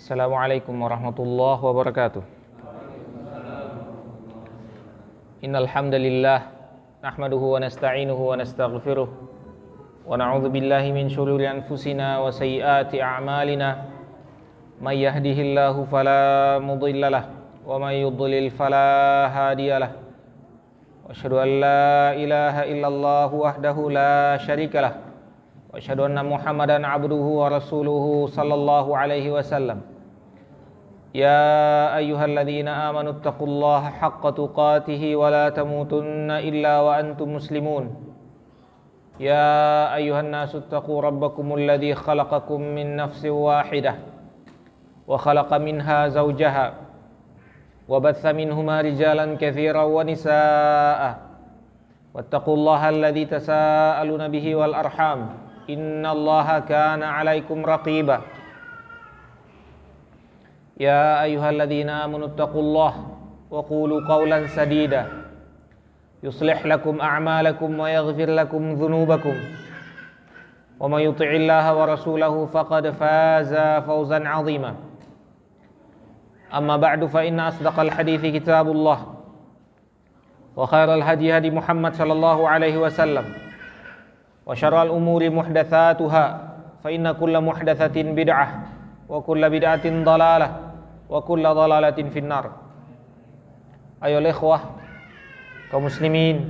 Assalamualaikum warahmatullahi wabarakatuh. Innal hamdalillah nahmaduhu wa nasta'inuhu wa nastaghfiruh wa na'udzu billahi min shururi anfusina wa sayyiati a'malina. May yahdihillahu fala mudhillalah wa may yudlil fala hadiyalah. Wa asyhadu an la ilaha illallah wahdahu la syarikalah. Wa asyhadu anna Muhammadan abduhu wa rasuluhu sallallahu alaihi wasallam. Ya ayyuhalladzina amanu taqullaha haqqa tuqatih wa la tamutunna illa wa antum muslimun. Ya ayyuhan nasu taqu rabbakumul ladzi khalaqakum min nafsin wahidah wa khalaqa minha zawjaha wa batha minhuma rijalan katsiran wa nisaa'a. Wattaqullaha alladzi tasaaluna bihi wal arham. Innallaha kana 'alaikum raqiba. Ya ayyuhalladzina amanu taqullaha wa qulu qawlan sadida yuslih lakum a'malakum wa yaghfir lakum dhunubakum wa may yuti'illaha wa rasulahu faqad faza fawzan 'azima. Amma ba'du fa inna asdaqal hadithi kitabullah wa khairal hadi hadi Muhammad sallallahu alaihi wasallam wa syarral umuri muhdatsatuha fa inna kulla muhdatsatin bid'ah wa kulla bid'atin dhalalah wa kulla dhalalatin finnar. Ayolah ikhwah, kaum muslimin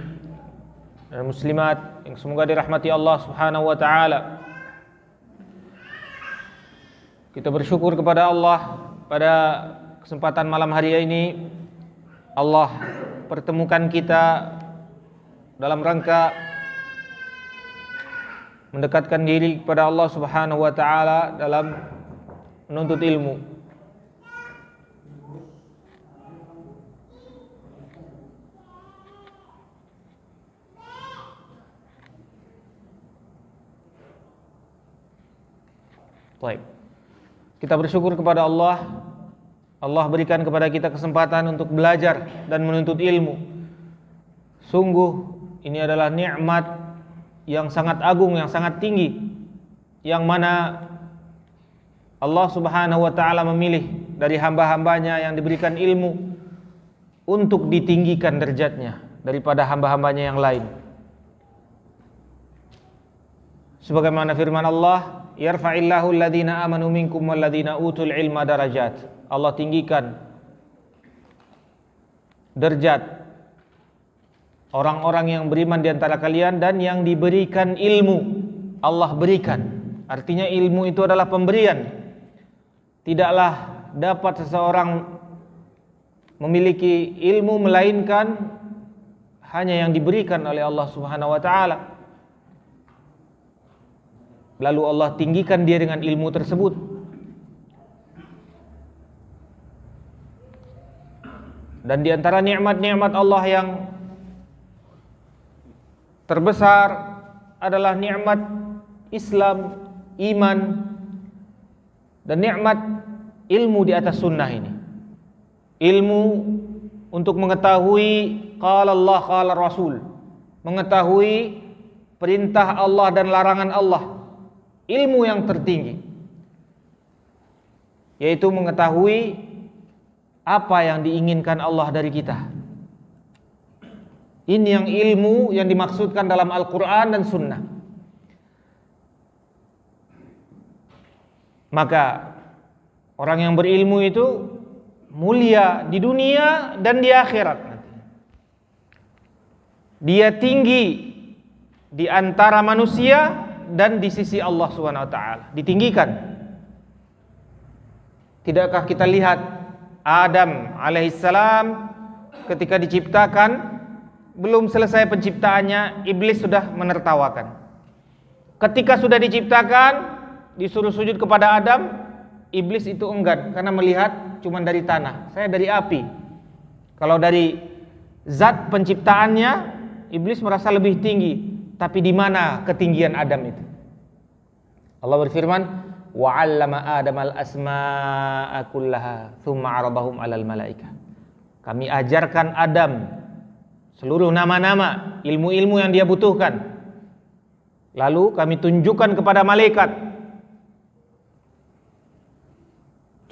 dan muslimat yang semoga dirahmati Allah Subhanahu wa taala. Kita bersyukur kepada Allah pada kesempatan malam hari ini Allah pertemukan kita dalam rangka mendekatkan diri kepada Allah Subhanahu wa taala dalam menuntut ilmu. Baik. Kita bersyukur kepada Allah. Allah berikan kepada kita kesempatan untuk belajar dan menuntut ilmu. Sungguh ini adalah nikmat yang sangat agung, yang sangat tinggi, yang mana Allah Subhanahu wa taala memilih dari hamba-hambanya yang diberikan ilmu untuk ditinggikan derajatnya daripada hamba-hambanya yang lain. Sebagaimana firman Allah, yarfa'illahu alladhina amanu minkum walladhina utul ilma darajat. Allah tinggikan derajat orang-orang yang beriman di antara kalian dan yang diberikan ilmu. Allah berikan. Artinya ilmu itu adalah pemberian. Tidaklah dapat seseorang memiliki ilmu melainkan hanya yang diberikan oleh Allah Subhanahu wa taala. Lalu Allah tinggikan dia dengan ilmu tersebut. Dan di antara nikmat-nikmat Allah yang terbesar adalah nikmat Islam, iman, dan nikmat ilmu di atas sunnah ini. Ilmu untuk mengetahui qala Allah, qala Rasul, mengetahui perintah Allah dan larangan Allah. Ilmu yang tertinggi, yaitu mengetahui apa yang diinginkan Allah dari kita. Ini yang ilmu yang dimaksudkan dalam Al-Quran dan Sunnah. Maka orang yang berilmu itu mulia di dunia dan di akhirat. Dia tinggi di antara manusia dan di sisi Allah Subhanahu wa taala, ditinggikan. Tidakkah kita lihat Adam alaihissalam ketika diciptakan, belum selesai penciptaannya iblis sudah menertawakan. Ketika sudah diciptakan, disuruh sujud kepada Adam, iblis itu enggan karena melihat cuma dari tanah, saya dari api. Kalau dari zat penciptaannya, iblis merasa lebih tinggi. Tapi di mana ketinggian Adam itu? Allah berfirman, wa 'allama Adamal asma'a kullaha tsumma 'aradahum 'alal malaikah. Kami ajarkan Adam seluruh nama-nama, ilmu-ilmu yang dia butuhkan. Lalu kami tunjukkan kepada malaikat.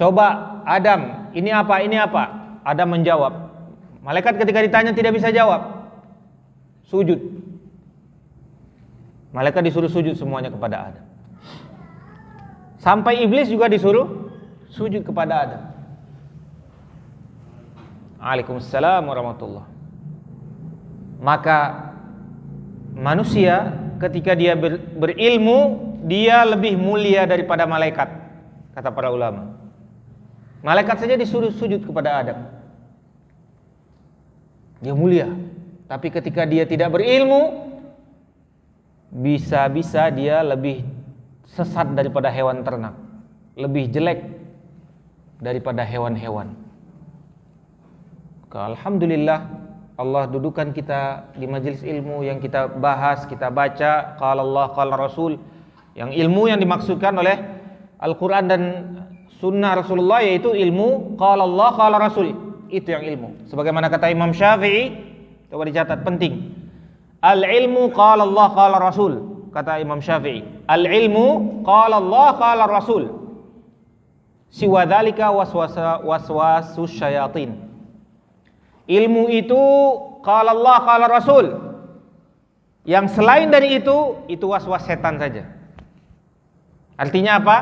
Coba Adam, ini apa? Ini apa? Adam menjawab. Malaikat ketika ditanya tidak bisa jawab. Sujud. Malaikat disuruh sujud semuanya kepada Adam. Sampai iblis juga disuruh sujud kepada Adam. Waalaikumsalam warahmatullah. Maka manusia ketika dia berilmu, dia lebih mulia daripada malaikat, kata para ulama. Malaikat saja disuruh sujud kepada Adam, dia mulia. Tapi ketika dia tidak berilmu, bisa-bisa dia lebih sesat daripada hewan ternak, lebih jelek daripada hewan-hewan. Alhamdulillah Allah dudukan kita di majelis ilmu yang kita bahas, kita baca qala Allah qala Rasul, yang ilmu yang dimaksudkan oleh Al-Quran dan Sunnah Rasulullah yaitu ilmu qala Allah qala Rasul. Itu yang ilmu. Sebagaimana kata Imam Syafi'i, coba dicatat, penting. Al-ilmu qala Allah qala Rasul, kata Imam Syafi'i. Al-ilmu qala Allah qala Rasul. Siwa dzalika waswasus syayatin. Ilmu itu qala Allah qala Rasul. Yang selain dari itu waswas setan saja. Artinya apa?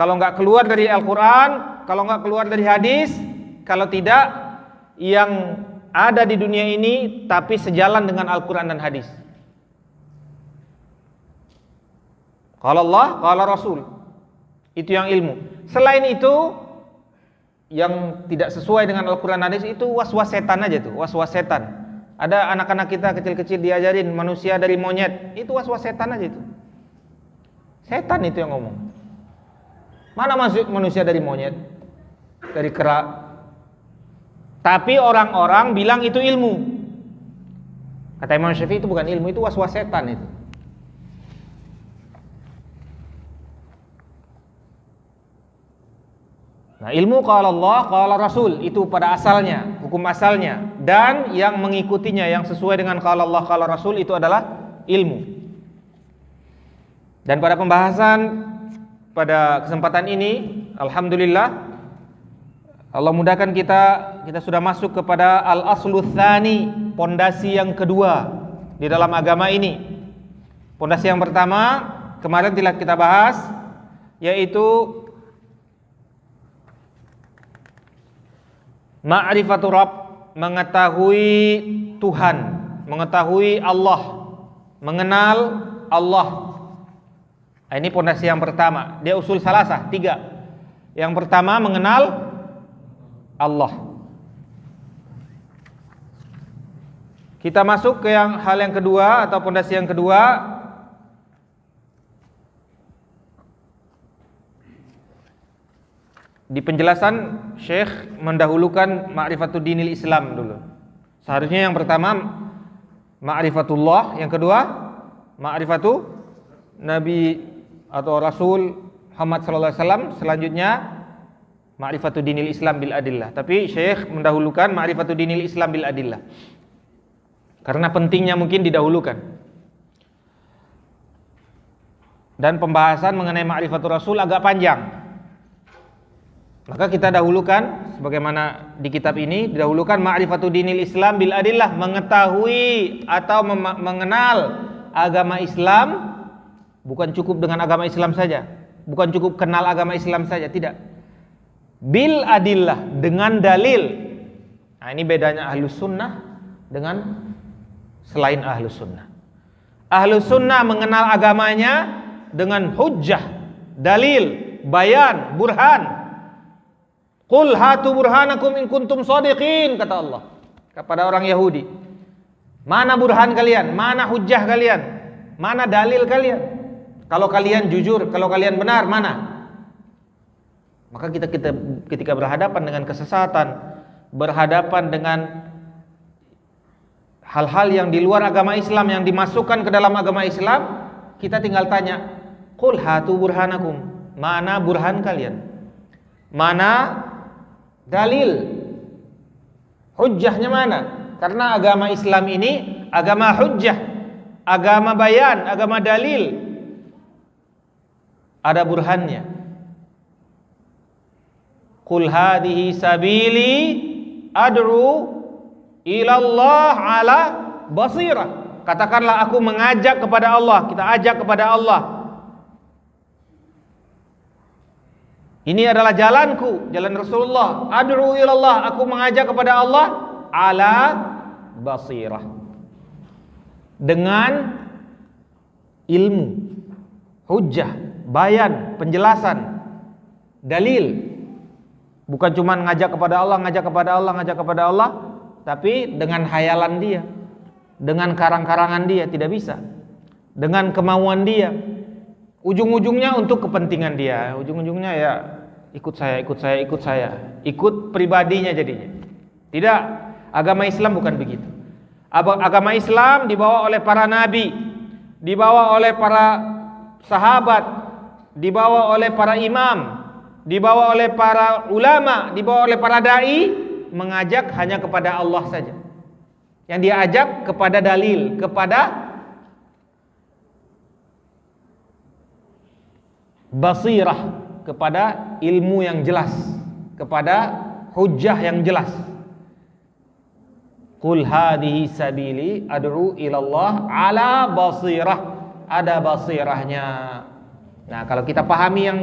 Kalau enggak keluar dari Al-Quran, kalau enggak keluar dari hadis, kalau tidak yang ada di dunia ini tapi sejalan dengan Al-Quran dan hadis. Qala Allah qala Rasul. Itu yang ilmu. Selain itu yang tidak sesuai dengan Al-Quran hadis itu was-was setan aja tuh, was-was setan. Ada anak-anak kita kecil-kecil diajarin manusia dari monyet, itu was-was setan aja itu. Setan itu yang ngomong. Mana masuk manusia dari monyet, dari kera? Tapi orang-orang bilang itu ilmu. Kata Imam Syafi'i itu bukan ilmu, itu was-was setan itu. Nah, ilmu qala Allah qala Rasul itu pada asalnya, hukum asalnya, dan yang mengikutinya yang sesuai dengan qala Allah qala Rasul itu adalah ilmu. Dan pada pembahasan pada kesempatan ini, alhamdulillah Allah mudahkan kita sudah masuk kepada al-aslu tsani, pondasi yang kedua di dalam agama ini. Pondasi yang pertama kemarin telah kita bahas, yaitu ma'rifatu Rabb, mengetahui Tuhan, mengetahui Allah, mengenal Allah. Nah, ini pondasi yang pertama. Dia usul salasah, 3. Yang pertama mengenal Allah. Kita masuk ke hal yang kedua atau pondasi yang kedua. Di penjelasan Syekh mendahulukan ma'rifatud dinil Islam dulu. Seharusnya yang pertama ma'rifatullah, yang kedua ma'rifatu Nabi atau Rasul Muhammad sallallahu alaihi wasallam, selanjutnya ma'rifatud dinil Islam bil adillah. Tapi Syekh mendahulukan ma'rifatud dinil Islam bil adillah karena pentingnya mungkin didahulukan. Dan pembahasan mengenai ma'rifatul Rasul agak panjang. Maka kita dahulukan sebagaimana di kitab ini didahulukan ma'rifatud dinil Islam bil adillah, mengetahui atau mengenal agama Islam. Bukan cukup dengan agama Islam saja, bukan cukup kenal agama Islam saja, tidak. Bil adillah, dengan dalil. Nah, ini bedanya ahlus sunnah dengan selain ahlus sunnah. Ahlus sunnah mengenal agamanya dengan hujjah, dalil, bayan, burhan. Qul hatu burhanakum in kuntum shadiqin, kata Allah kepada orang Yahudi. Mana burhan kalian? Mana hujjah kalian? Mana dalil kalian? Kalau kalian jujur, kalau kalian benar, mana? Maka kita ketika berhadapan dengan kesesatan, berhadapan dengan hal-hal yang di luar agama Islam yang dimasukkan ke dalam agama Islam, kita tinggal tanya, qul hatu burhanakum, mana burhan kalian? Mana dalil? Hujjahnya mana? Karena agama Islam ini agama hujjah, agama bayan, agama dalil. Ada burhannya. Qul hadhihi sabili ad'u ilallah ala basirah. Katakanlah aku mengajak kepada Allah, kita ajak kepada Allah. Ini adalah jalanku, jalan Rasulullah. Ad'u ilallah, aku mengajak kepada Allah ala basirah. Dengan ilmu, hujjah, bayan, penjelasan, dalil. Bukan cuma ngajak kepada Allah, ngajak kepada Allah, tapi dengan hayalan dia, dengan karang-karangan dia, tidak bisa. Dengan kemauan dia, ujung-ujungnya untuk kepentingan dia, ujung-ujungnya ya ikut saya, ikut pribadinya jadinya. Tidak, agama Islam bukan begitu. Agama Islam dibawa oleh para nabi, dibawa oleh para sahabat, dibawa oleh para imam, dibawa oleh para ulama, dibawa oleh para dai, mengajak hanya kepada Allah saja. Yang dia ajak kepada dalil, kepada basirah, kepada ilmu yang jelas, kepada hujjah yang jelas. Qul hadhihi sabili ad'u ilallah ala basirah. Ada basirahnya. Nah, kalau kita pahami yang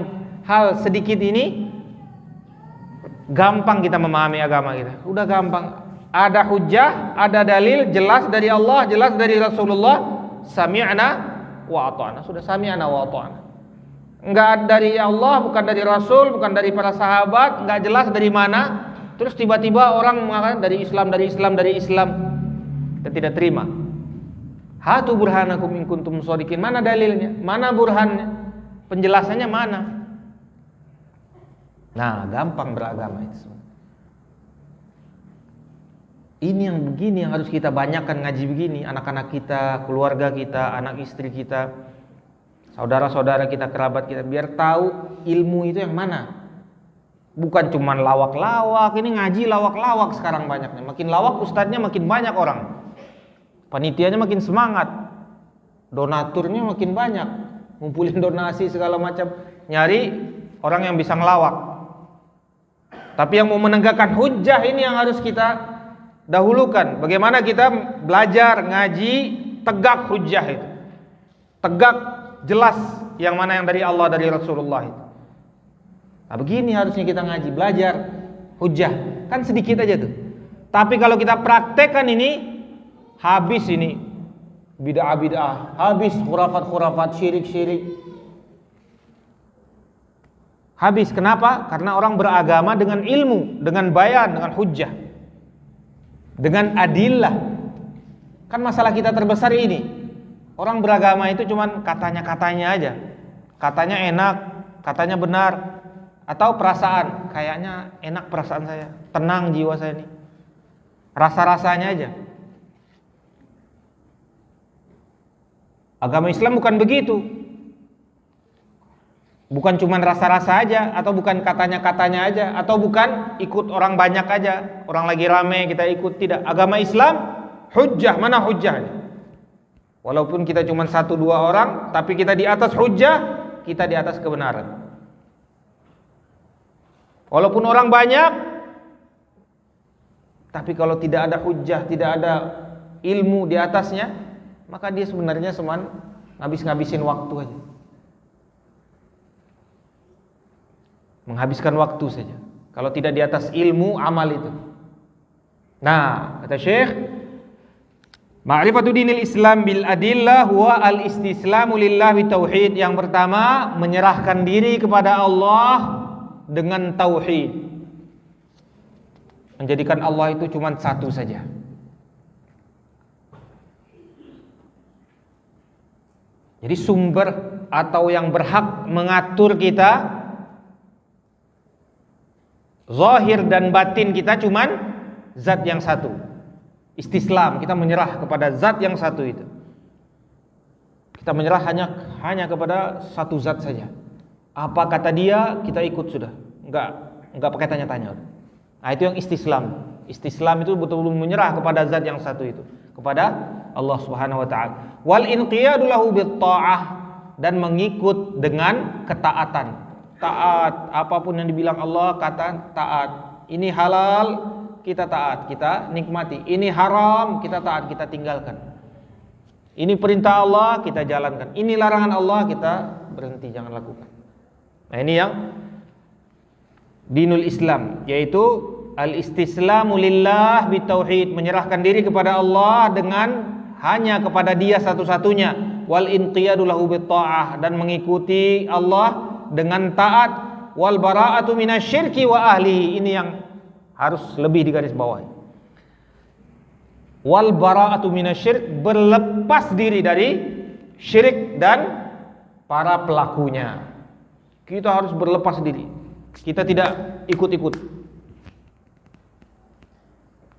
hal sedikit ini, gampang kita memahami agama kita. Udah gampang. Ada hujjah, ada dalil jelas dari Allah, jelas dari Rasulullah. Sami'na wa ata'na. Sudah sami'na wa ata'na. Enggak dari Allah, bukan dari Rasul, bukan dari para sahabat, enggak jelas dari mana. Terus tiba-tiba orang mengatakan dari Islam. Kita tidak terima. Hatu burhanakum in kuntum shadiqin. Mana dalilnya? Mana burhannya? Penjelasannya mana? Nah, gampang beragama itu. Ini yang begini yang harus kita banyakkan ngaji begini. Anak-anak kita, keluarga kita, anak istri kita, saudara-saudara kita, kerabat kita, biar tahu ilmu itu yang mana. Bukan cuma lawak-lawak. Ini ngaji lawak-lawak sekarang banyaknya. Makin lawak ustadznya makin banyak orang. Panitianya makin semangat. Donaturnya makin banyak. Ngumpulin donasi segala macam. Nyari orang yang bisa ngelawak. Tapi yang mau menegakkan hujjah ini yang harus kita dahulukan. Bagaimana kita belajar ngaji tegak hujjah itu. Tegak jelas yang mana yang dari Allah, dari Rasulullah itu. Nah, begini harusnya kita ngaji, belajar hujjah. Kan sedikit aja tuh. Tapi kalau kita praktekkan ini, habis ini bid'ah-bid'ah, habis khurafat-khurafat, syirik-syirik. Habis. Kenapa? Karena orang beragama dengan ilmu, dengan bayan, dengan hujjah, dengan adillah. Kan masalah kita terbesar ini. Orang beragama itu cuman katanya-katanya aja. Katanya enak, katanya benar. Atau perasaan, kayaknya enak perasaan saya, tenang jiwa saya ini, rasa-rasanya aja. Agama Islam bukan begitu. Bukan cuma rasa-rasa aja, atau bukan katanya-katanya aja, atau bukan ikut orang banyak aja, orang lagi rame kita ikut. Tidak. Agama Islam hujjah. Mana hujjahnya? Walaupun kita cuma 1-2 orang, tapi kita di atas hujjah, kita di atas kebenaran. Walaupun orang banyak, tapi kalau tidak ada hujjah, tidak ada ilmu di atasnya, maka dia sebenarnya cuman ngabis-ngabisin waktu aja. Menghabiskan waktu saja. Kalau tidak di atas ilmu, amal itu. Nah, kata Syekh, ma'rifatu dinil Islam bil adillah huwa al-istislamu lillah bitauhid. Yang pertama, menyerahkan diri kepada Allah dengan tauhid, menjadikan Allah itu cuma satu saja. Jadi sumber atau yang berhak mengatur kita, zahir dan batin kita, cuma zat yang satu. Istislam, kita menyerah kepada zat yang satu itu. Kita menyerah hanya kepada satu zat saja. Apa kata dia, kita ikut sudah. Enggak pakai tanya-tanya. Nah, itu yang istislam. Istislam itu betul-betul menyerah kepada zat yang satu itu, kepada Allah Subhanahu wa taala. Wal inqiyadu lahu bit ta'ah, dan mengikut dengan ketaatan. taat. Apapun yang dibilang Allah, kata taat. Ini halal, kita taat, kita nikmati. Ini haram, kita taat, kita tinggalkan. Ini perintah Allah, kita jalankan. Ini larangan Allah, kita berhenti, jangan lakukan. Nah, ini yang dinul Islam, yaitu al-istislamu lillah bitauhid, menyerahkan diri kepada Allah dengan hanya kepada Dia satu-satunya, wal inqiyadu lahu bitta'ah, dan mengikuti Allah dengan taat, wal bara'atu minasyirki wa ahlihi. Ini yang harus lebih digarisbawahi. Wal bara'atu minasyirik, berlepas diri dari syirik dan para pelakunya. Kita harus berlepas diri. Kita tidak ikut-ikut.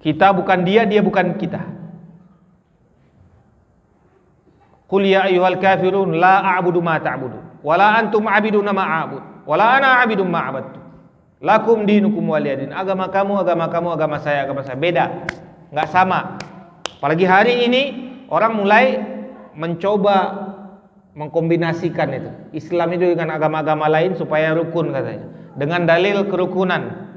Kita bukan dia, dia bukan kita. Qul ya ayyuhal kafirun la a'budu ma ta'budu wala antum 'abiduna ma a'bud wala ana 'abidun ma 'abadtu lakum dinukum waliyadin. Agama kamu, agama saya, beda, nggak sama. Apalagi hari ini orang mulai mencoba mengkombinasikan itu Islam itu dengan agama-agama lain supaya rukun, katanya, dengan dalil kerukunan.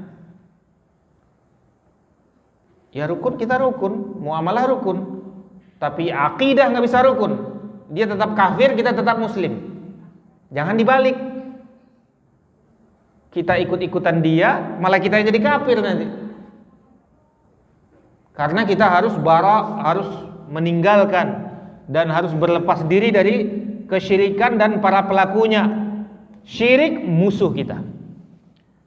Ya rukun, kita rukun, muamalah rukun, tapi akidah nggak bisa rukun. Dia tetap kafir, kita tetap muslim. Jangan dibalik. Kita ikut-ikutan dia, malah kita yang jadi kafir nanti. Karena kita harus harus meninggalkan dan harus berlepas diri dari kesyirikan dan para pelakunya. Syirik musuh kita.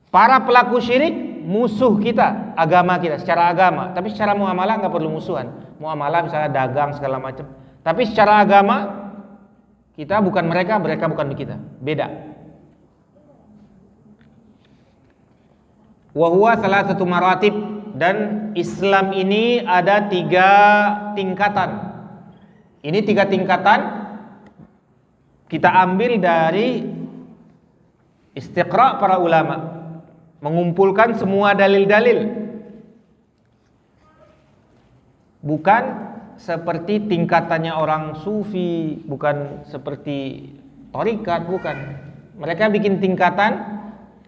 Para pelaku syirik musuh kita, agama kita, secara agama. Tapi secara muamalah nggak perlu musuhan. Muamalah misalnya dagang segala macam. Tapi secara agama kita bukan mereka, mereka bukan kita. Beda. Wa huwa salasatu maratib, dan Islam ini ada 3 tingkatan. Ini 3 tingkatan kita ambil dari istiqra para ulama, mengumpulkan semua dalil-dalil. Bukan seperti tingkatannya orang sufi, bukan seperti tharikat, bukan. Mereka bikin tingkatan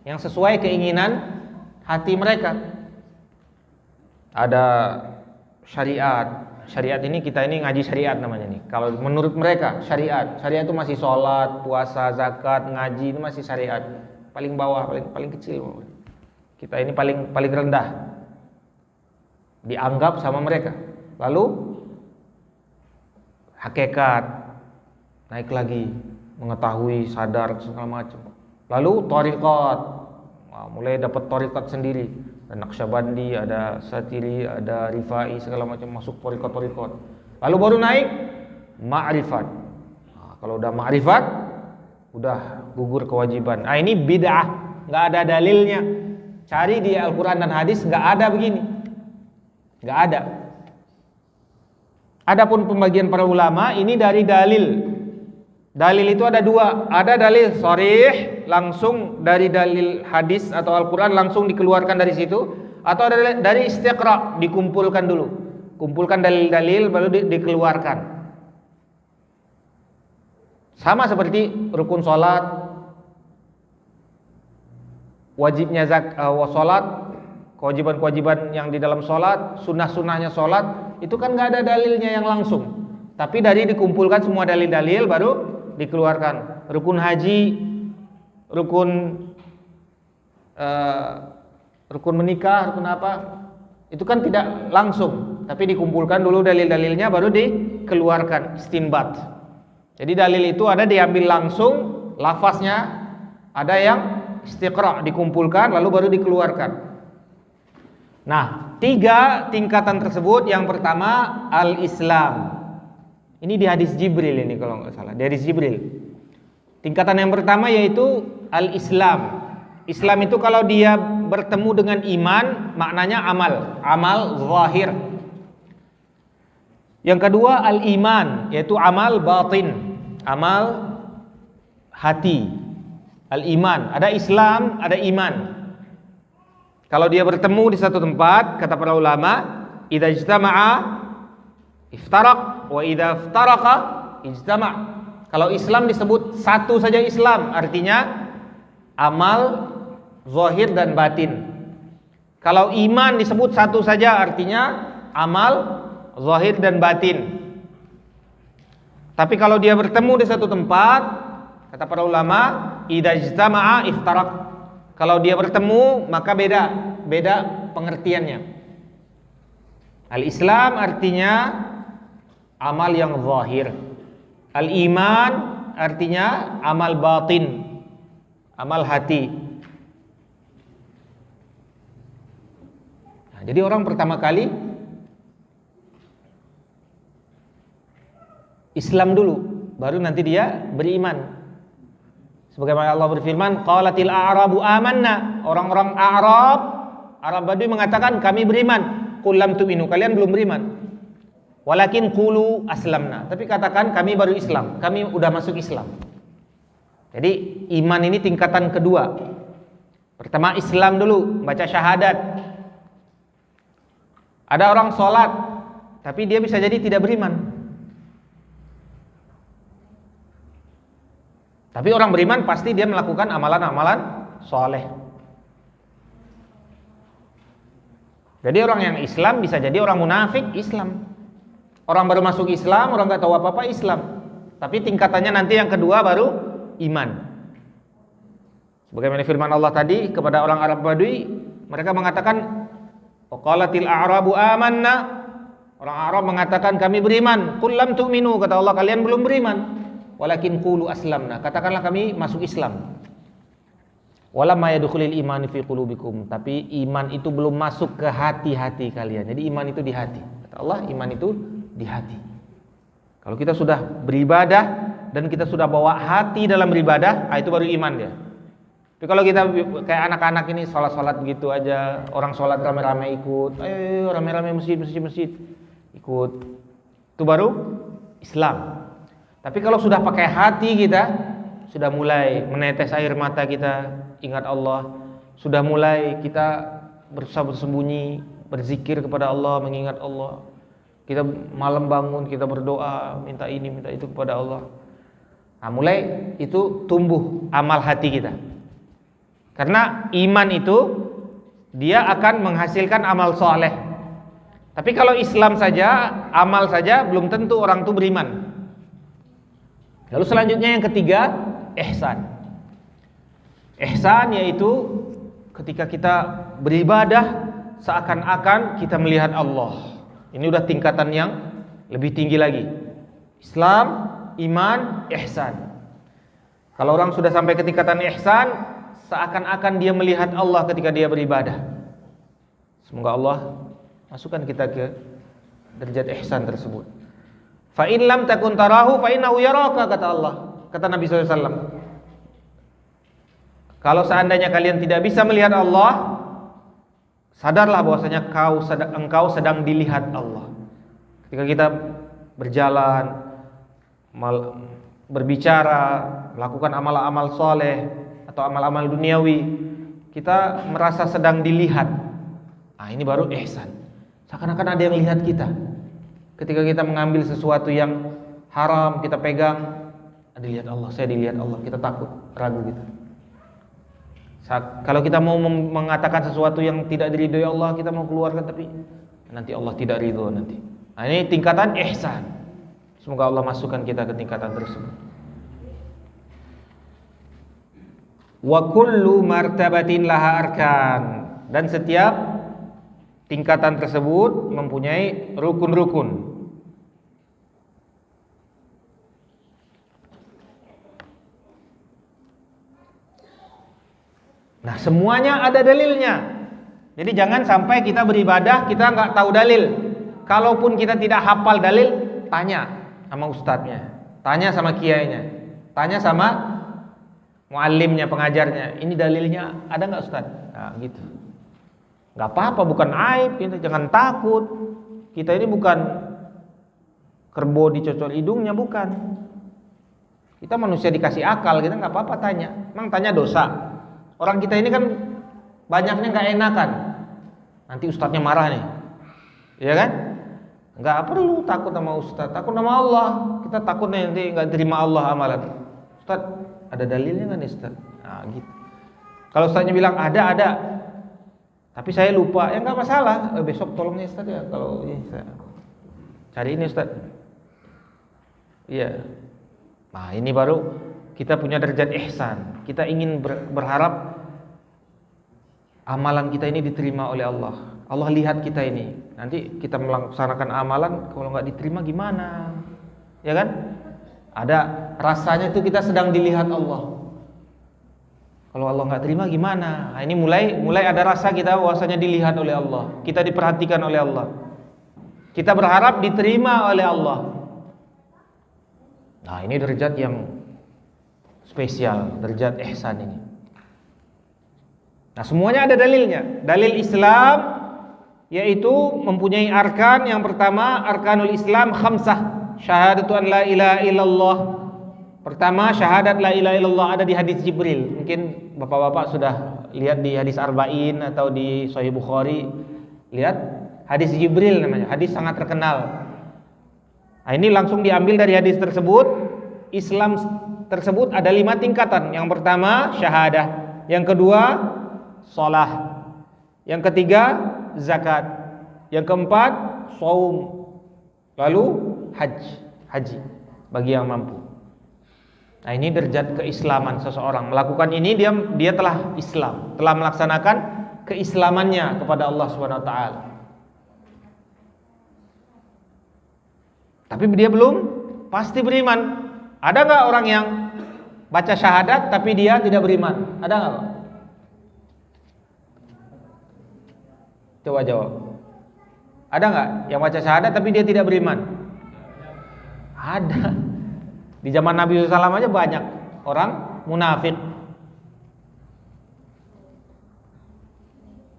yang sesuai keinginan hati mereka. Ada syariat. Syariat ini, kita ini ngaji syariat namanya nih. Kalau menurut mereka syariat itu masih sholat, puasa, zakat, ngaji, itu masih syariat. Paling bawah, paling kecil. Kita ini paling rendah dianggap sama mereka. Lalu hakikat naik lagi, mengetahui, sadar segala macam. Lalu thariqat, mulai dapat thariqat sendiri. Ada Naqsyabandi, ada Satiri, ada Rifai, segala macam, masuk thariqat. Lalu baru naik ma'rifat. Kalau udah ma'rifat, udah gugur kewajiban. Ini bid'ah, nggak ada dalilnya. Cari di Al-Quran dan hadis, nggak ada begini, nggak ada. Adapun pembagian para ulama ini dari dalil. Dalil itu ada 2. Ada dalil sharih, langsung dari dalil hadis atau Al-Quran langsung dikeluarkan dari situ, atau ada dari istiqra, dikumpulkan dulu. Kumpulkan dalil-dalil baru dikeluarkan. Sama seperti rukun sholat, wajibnya sholat, kewajiban-kewajiban yang di dalam sholat, sunnah-sunnahnya sholat, itu kan nggak ada dalilnya yang langsung, tapi dari dikumpulkan semua dalil-dalil baru dikeluarkan. Rukun haji, rukun menikah, rukun apa, itu kan tidak langsung, tapi dikumpulkan dulu dalil-dalilnya baru dikeluarkan, istinbat. Jadi dalil itu ada diambil langsung, lafaznya, ada yang istiqra, dikumpulkan lalu baru dikeluarkan. Nah, 3 tingkatan tersebut. Yang pertama al-Islam. Ini di hadis Jibril ini kalau nggak salah, di hadis Jibril. Tingkatan yang pertama yaitu al-Islam. Islam itu kalau dia bertemu dengan iman, maknanya amal zahir. Yang kedua al-iman, yaitu amal batin, amal hati. Al-iman, ada Islam, ada iman. Kalau dia bertemu di satu tempat, kata para ulama, idza ijtama'a iftaraq wa idza iftaraqa ijtama'. Kalau Islam disebut satu saja Islam, artinya amal zahir dan batin. Kalau iman disebut satu saja artinya amal zahir dan batin. Tapi kalau dia bertemu di satu tempat, kata para ulama, idza ijtama'a iftaraq. Kalau dia bertemu maka beda pengertiannya. Al-Islam artinya amal yang zahir. Al-iman artinya amal batin, amal hati. Nah, jadi orang pertama kali Islam dulu, baru nanti dia beriman. Sebagaimana Allah berfirman, qalatil a'rabu amanna. Orang-orang Arab Badui mengatakan kami beriman. Qul lam tu'minu, kalian belum beriman. Walakin qulu aslamna. Tapi katakan kami baru Islam, kami udah masuk Islam. Jadi iman ini tingkatan kedua. Pertama Islam dulu, baca syahadat. Ada orang sholat, tapi dia bisa jadi tidak beriman. Tapi orang beriman pasti dia melakukan amalan-amalan soleh. Jadi orang yang Islam bisa jadi orang munafik Islam. Orang baru masuk Islam, orang gak tahu apa-apa Islam. Tapi tingkatannya nanti yang kedua baru iman. Sebagaimana firman Allah tadi kepada orang Arab Badui, mereka mengatakan qalatil a'rabu amanna. Orang Arab mengatakan kami beriman. Qul lam tu'minu, kata Allah kalian belum beriman. Walakin qulu aslamna, katakanlah kami masuk Islam. Walamma yadkhulul iman fi qulubikum, tapi iman itu belum masuk ke hati-hati kalian. Jadi iman itu di hati. Kata Allah, iman itu di hati. Kalau kita sudah beribadah dan kita sudah bawa hati dalam beribadah, itu baru iman dia. Tapi kalau kita kayak anak-anak ini salat begitu aja, orang salat rame-rame ikut, ayo rame-rame masjid ikut. Itu baru Islam. Tapi kalau sudah pakai hati kita, sudah mulai menetes air mata kita, ingat Allah, sudah mulai kita berusaha bersembunyi, berzikir kepada Allah, mengingat Allah. Kita malam bangun, kita berdoa, minta ini, minta itu kepada Allah. Nah, mulai itu tumbuh amal hati kita. Karena iman itu dia akan menghasilkan amal soleh. Tapi kalau Islam saja, amal saja, belum tentu orang itu beriman. Lalu selanjutnya yang ketiga, ihsan. Ihsan yaitu ketika kita beribadah seakan-akan kita melihat Allah. Ini udah tingkatan yang lebih tinggi lagi. Islam, iman, ihsan. Kalau orang sudah sampai ke tingkatan ihsan, seakan-akan dia melihat Allah ketika dia beribadah. Semoga Allah masukkan kita ke derajat ihsan tersebut. Fa in lam takun tarahu fa innahu yaraka, kata Allah, kata Nabi SAW. Kalau seandainya kalian tidak bisa melihat Allah, sadarlah bahwasanya engkau sedang dilihat Allah. Ketika kita berjalan, berbicara, melakukan amal-amal soleh atau amal-amal duniawi, kita merasa sedang dilihat. Nah, ini baru ihsan. Seakan-akan ada yang lihat kita. Ketika kita mengambil sesuatu yang haram, kita pegang, dilihat Allah, saya dilihat Allah, kita takut, ragu gitu. Kalau kita mau mengatakan sesuatu yang tidak diridhoi Allah, kita mau keluarkan, tapi nanti Allah tidak ridho nanti. Nah, ini tingkatan ihsan. Semoga Allah masukkan kita ke tingkatan tersebut. Wa kullu martabatin laha arkan, dan setiap tingkatan tersebut mempunyai rukun-rukun. Nah, semuanya ada dalilnya. Jadi jangan sampai kita beribadah kita nggak tahu dalil. Kalaupun kita tidak hafal dalil, tanya sama ustadznya, tanya sama kiainya, tanya sama muallimnya, pengajarnya. Ini dalilnya ada nggak ustadz? Nah, gitu. Nggak apa-apa, bukan aib. Kita jangan takut. Kita ini bukan kerbau dicocol hidungnya, bukan. Kita manusia dikasih akal, kita nggak apa-apa tanya. Emang tanya dosa? Orang kita ini kan banyaknya nggak enakan. Nanti ustadznya marah nih, ya kan? Nggak perlu takut sama ustadz, takut sama Allah. Kita takut nanti nggak terima Allah amalan. Ustadz, ada dalilnya nggak nih ustadz? Nah, gitu. Kalau ustaznya bilang ada, tapi saya lupa, ya nggak masalah. Besok tolong ya ustaz ya, kalau ini saya cari ini ustaz. Iya. Nah ini baru kita punya derajat ihsan. Kita ingin berharap amalan kita ini diterima oleh Allah. Allah lihat kita ini. Nanti kita melaksanakan amalan, kalau nggak diterima gimana? Ya kan? Ada rasanya itu kita sedang dilihat Allah. Kalau Allah nggak terima gimana? Nah, ini mulai ada rasa kita bahwasanya dilihat oleh Allah. Kita diperhatikan oleh Allah. Kita berharap diterima oleh Allah. Nah ini derajat yang spesial, derajat ihsan ini. Nah semuanya ada dalilnya. Dalil Islam yaitu mempunyai arkan. Yang pertama, arkanul Islam khamsah. Syahadatu an la ilaha illallah. Pertama, syahadat la ilaha illallah ada di hadis Jibril. Mungkin bapak-bapak sudah lihat di hadis Arba'in atau di Sahih Bukhari. Lihat hadis Jibril namanya, hadis sangat terkenal. Nah, ini langsung diambil dari hadis tersebut. Islam tersebut ada 5 tingkatan. Yang pertama syahadah, yang kedua shalah, yang ketiga zakat, yang keempat shaum, lalu haji bagi yang mampu. Nah ini derajat keislaman seseorang. Melakukan ini dia telah Islam, telah melaksanakan keislamannya kepada Allah Subhanahu wa taala. Tapi dia belum pasti beriman. Ada nggak orang yang baca syahadat tapi dia tidak beriman? Ada nggak? Coba jawab. Ada nggak yang baca syahadat tapi dia tidak beriman? Ada. Di zaman Nabi SAW aja banyak orang munafik.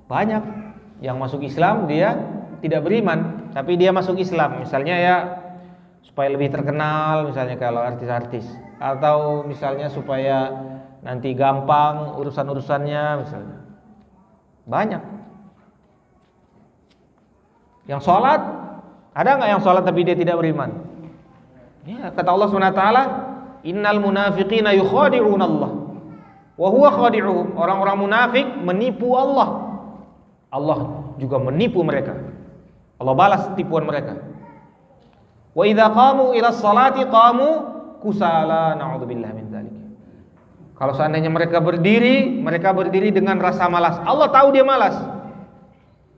Banyak yang masuk Islam dia tidak beriman, tapi dia masuk Islam. Misalnya ya supaya lebih terkenal, misalnya kalau artis-artis, atau misalnya supaya nanti gampang urusan-urusannya, misalnya. Banyak. Yang sholat, ada nggak yang sholat tapi dia tidak beriman? Ya, kata Allah SWT, innal munafiqina yukhadi'un Allah wa huwa khadi'uhum. Orang-orang munafik menipu Allah. Allah juga menipu mereka. Allah balas tipuan mereka. Wa idza qamu ila sholati qamu kusala, na'udzubillah min dzalik. Kalau seandainya mereka berdiri dengan rasa malas. Allah tahu dia malas.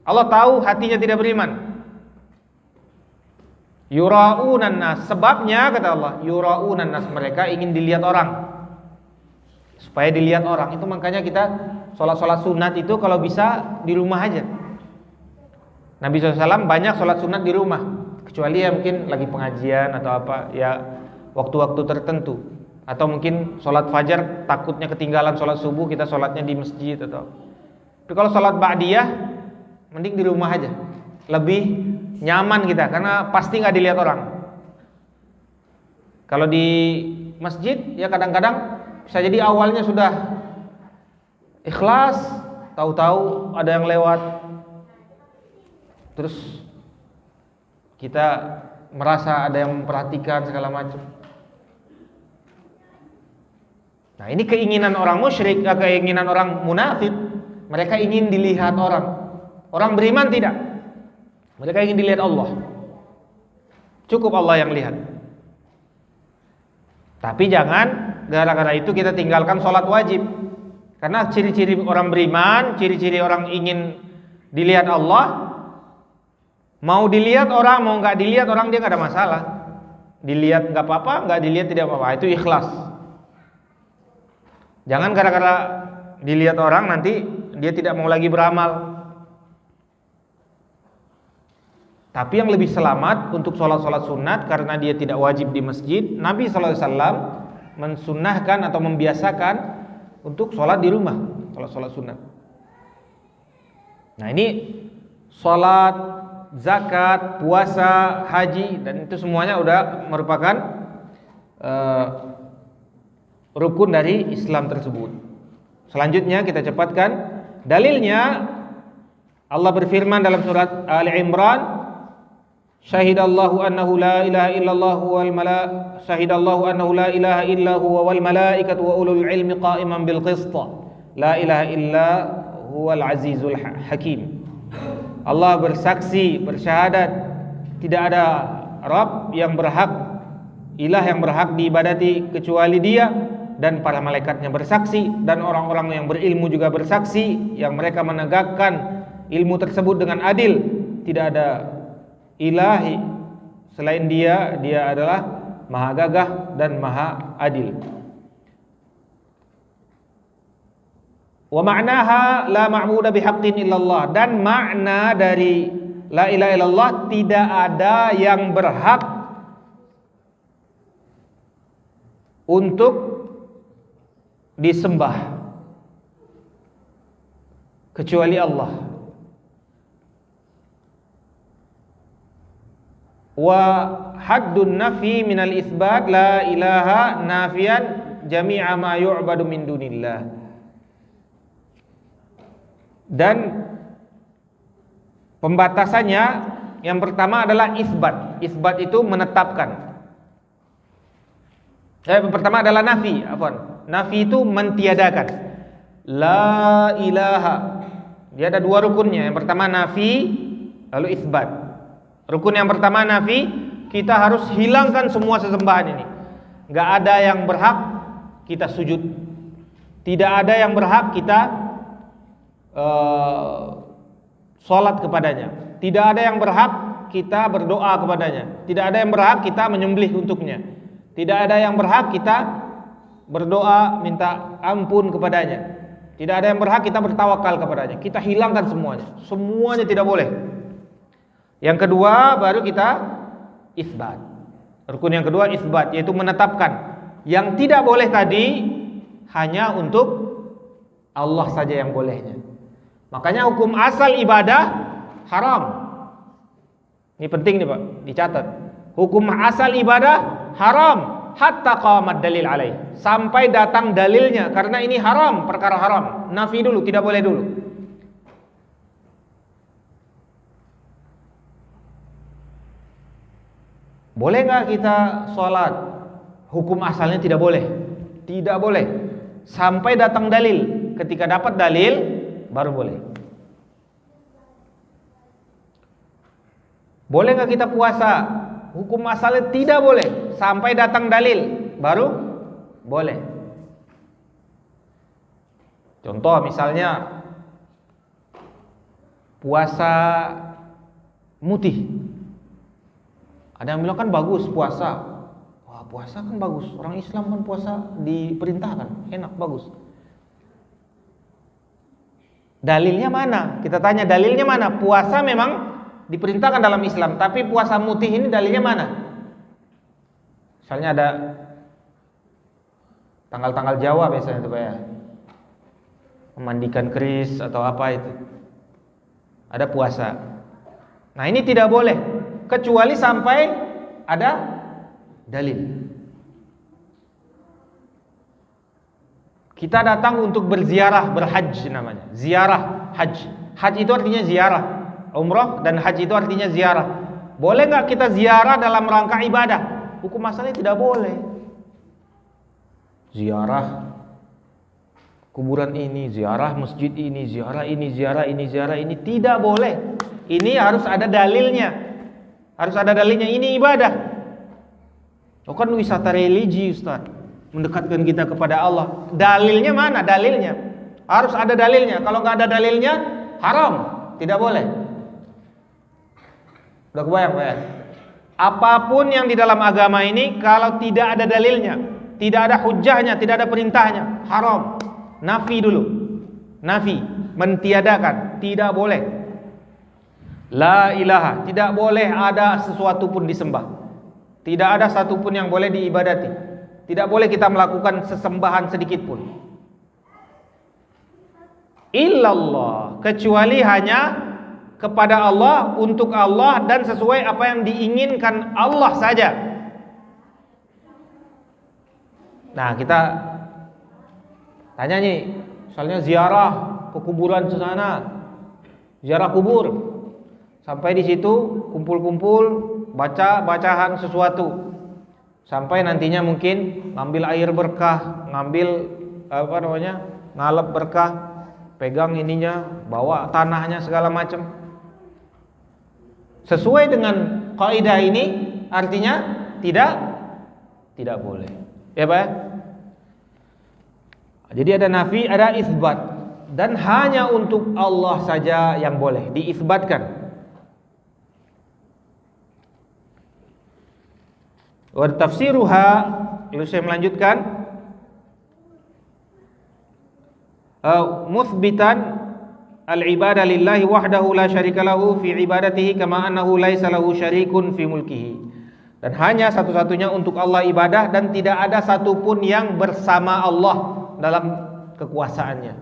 Allah tahu hatinya tidak beriman. Yura'unan nas, sebabnya kata Allah, yura'unan nas, mereka ingin dilihat orang. Supaya dilihat orang. Itu makanya kita sholat sunat itu kalau bisa di rumah aja. Nabi SAW banyak sholat sunat di rumah, kecuali ya mungkin lagi pengajian atau apa, ya waktu-waktu tertentu. Atau mungkin sholat fajar takutnya ketinggalan sholat subuh, kita sholatnya di masjid atau. Tapi kalau sholat ba'diyah mending di rumah aja, lebih nyaman kita, karena pasti nggak dilihat orang. Kalau di masjid ya kadang-kadang bisa jadi awalnya sudah ikhlas, tahu-tahu ada yang lewat, terus kita merasa ada yang memperhatikan segala macam. Nah ini keinginan orang musyrik, keinginan orang munafik. Mereka ingin dilihat orang. Orang beriman tidak. Mereka ingin dilihat Allah. Cukup Allah yang lihat. Tapi jangan gara-gara itu kita tinggalkan sholat wajib. Karena ciri-ciri orang beriman, ciri-ciri orang ingin dilihat Allah, mau dilihat orang, mau nggak dilihat orang, dia nggak ada masalah. Dilihat nggak apa-apa, nggak dilihat tidak apa-apa. Itu ikhlas. Jangan gara-gara dilihat orang nanti dia tidak mau lagi beramal. Tapi yang lebih selamat untuk sholat-sholat sunat, karena dia tidak wajib di masjid, Nabi SAW mensunnahkan atau membiasakan untuk sholat di rumah, sholat sunat. Nah ini sholat, zakat, puasa, haji, dan itu semuanya udah merupakan rukun dari Islam tersebut. Selanjutnya kita cepatkan dalilnya. Allah berfirman dalam surat Ali Imran, Syahidallahu annahu la ilaha illallah Syahidallahu annahu la ilaha illa huwa wal malaikatu wa ulul ilmi qa'iman bil qist la ilaha illa huwal azizul hakim. Allah bersaksi, bersyahadat tidak ada Rabb yang berhak, ilah yang berhak diibadati kecuali Dia, dan para malaikatnya bersaksi, dan orang-orang yang berilmu juga bersaksi, yang mereka menegakkan ilmu tersebut dengan adil. Tidak ada ilahi selain Dia, Dia adalah maha gagah dan maha adil. Wa ma'naha la ma'budu bihaqqin illallah, dan makna dari la ilaha illallah, tidak ada yang berhak untuk disembah kecuali Allah. Wa haddun nafi minal isbat la ilaha nafian jami'a ma yu'badu min dunillah. Dan pembatasannya yang pertama adalah isbat. Isbat itu menetapkan. Pertama adalah nafi, nafi itu mentiadakan. La ilaha, dia ada dua rukunnya. Yang pertama nafi, lalu isbat. Rukun yang pertama nafi, kita harus hilangkan semua sesembahan ini. Gak ada yang berhak kita sujud, tidak ada yang berhak kita sholat kepadanya, tidak ada yang berhak kita berdoa kepadanya, tidak ada yang berhak kita menyembelih untuknya, tidak ada yang berhak kita berdoa minta ampun kepadanya, tidak ada yang berhak kita bertawakal kepadanya. Kita hilangkan semuanya, semuanya tidak boleh. Yang kedua baru kita isbat. Rukun yang kedua isbat, yaitu menetapkan yang tidak boleh tadi hanya untuk Allah saja yang bolehnya. Makanya hukum asal ibadah haram. Ini penting nih Pak, dicatat. Hukum asal ibadah haram hatta qamat dalil alaih, sampai datang dalilnya, karena ini haram, perkara haram. Nafi dulu, tidak boleh dulu. Boleh nggak kita sholat? Hukum asalnya tidak boleh. Tidak boleh sampai datang dalil. Ketika dapat dalil baru boleh. Boleh nggak kita puasa? Hukum asalnya tidak boleh sampai datang dalil baru boleh. Contoh misalnya puasa mutih. Ada yang bilang kan bagus puasa. Wah, puasa kan bagus. Orang Islam kan puasa diperintahkan, enak, bagus. Dalilnya mana? Kita tanya dalilnya mana? Puasa memang diperintahkan dalam Islam, tapi puasa mutih ini dalilnya mana? Misalnya ada tanggal-tanggal Jawa biasanya itu Pak ya, memandikan keris atau apa itu, ada puasa. Nah ini tidak boleh kecuali sampai ada dalil. Kita datang untuk berziarah, berhaji namanya, ziarah haji. Haji itu artinya ziarah, umrah dan haji itu artinya ziarah. Boleh nggak kita ziarah dalam rangka ibadah? Hukum asalnya tidak boleh. Ziarah kuburan ini, ziarah masjid ini, ziarah ini, ziarah ini, ziarah ini, tidak boleh. Ini harus ada dalilnya. Harus ada dalilnya, ini ibadah. Oh kan wisata religi Ustaz, mendekatkan kita kepada Allah. Dalilnya mana? Dalilnya harus ada dalilnya. Kalau nggak ada dalilnya haram, tidak boleh. Udah kebayang Pak ya? Apapun yang di dalam agama ini kalau tidak ada dalilnya, tidak ada hujahnya, tidak ada perintahnya, haram. Nafi dulu. Nafi, mentiadakan, tidak boleh. La ilaha, tidak boleh ada sesuatu pun disembah. Tidak ada satupun yang boleh diibadati. Tidak boleh kita melakukan sesembahan sedikit pun. Illallah, kecuali hanya kepada Allah, untuk Allah, dan sesuai apa yang diinginkan Allah saja. Nah kita tanya nih, misalnya ziarah ke kuburan sana, ziarah kubur. Sampai di situ kumpul-kumpul, baca bacaan sesuatu. Sampai nantinya mungkin ngambil air berkah, ngambil ngalap berkah, pegang ininya, bawa tanahnya segala macam. Sesuai dengan kaidah ini artinya tidak boleh. Ya Pak? Jadi ada nafi, ada isbat, dan hanya untuk Allah saja yang boleh diisbatkan. Wa tafsiruha, lalu saya melanjutkan, muthbitan al-ibadah lillahi wahdahu la syarika lahu fi ibadatihi kama annahu laisa lahu syarikun fi mulkihi. Dan hanya satu-satunya untuk Allah ibadah dan tidak ada satupun yang bersama Allah dalam kekuasaannya.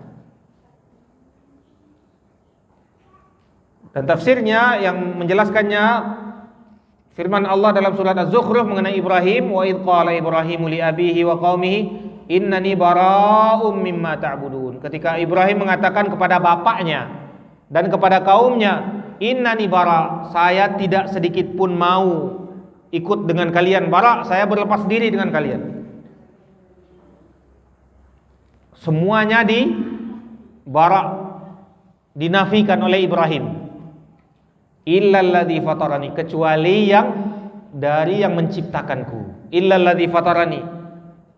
Dan tafsirnya yang menjelaskannya firman Allah dalam surat Az-Zukhruf mengenai Ibrahim, wa idh qala Ibrahimu li abihi wa qaumihi innani bara'um mimma ta'budun. Ketika Ibrahim mengatakan kepada bapaknya dan kepada kaumnya, innani bara, saya tidak sedikit pun mau ikut dengan kalian. Bara, saya berlepas diri dengan kalian. Semuanya dinafikan oleh Ibrahim. Illalladzi fatarani, kecuali yang menciptakanku. Illalladzi fatarani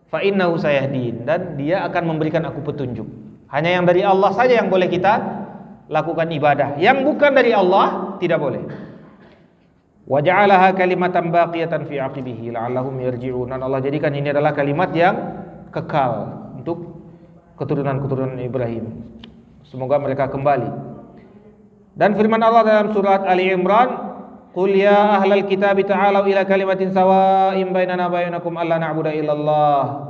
fa innahu sayahdin, dan dia akan memberikan aku petunjuk. Hanya yang dari Allah saja yang boleh kita lakukan ibadah. Yang bukan dari Allah tidak boleh. Wa ja'alaha kalimatan baqiyatan fi aqibihi la'allahum yarji'un. Dan Allah jadikan ini adalah kalimat yang kekal untuk keturunan-keturunan Ibrahim. Semoga mereka kembali. Dan firman Allah dalam surat Ali Imran, qul ya ahlal kitab ta'alu ila kalimatin sawa'in bainana wa bainakum alla na'budu illallah.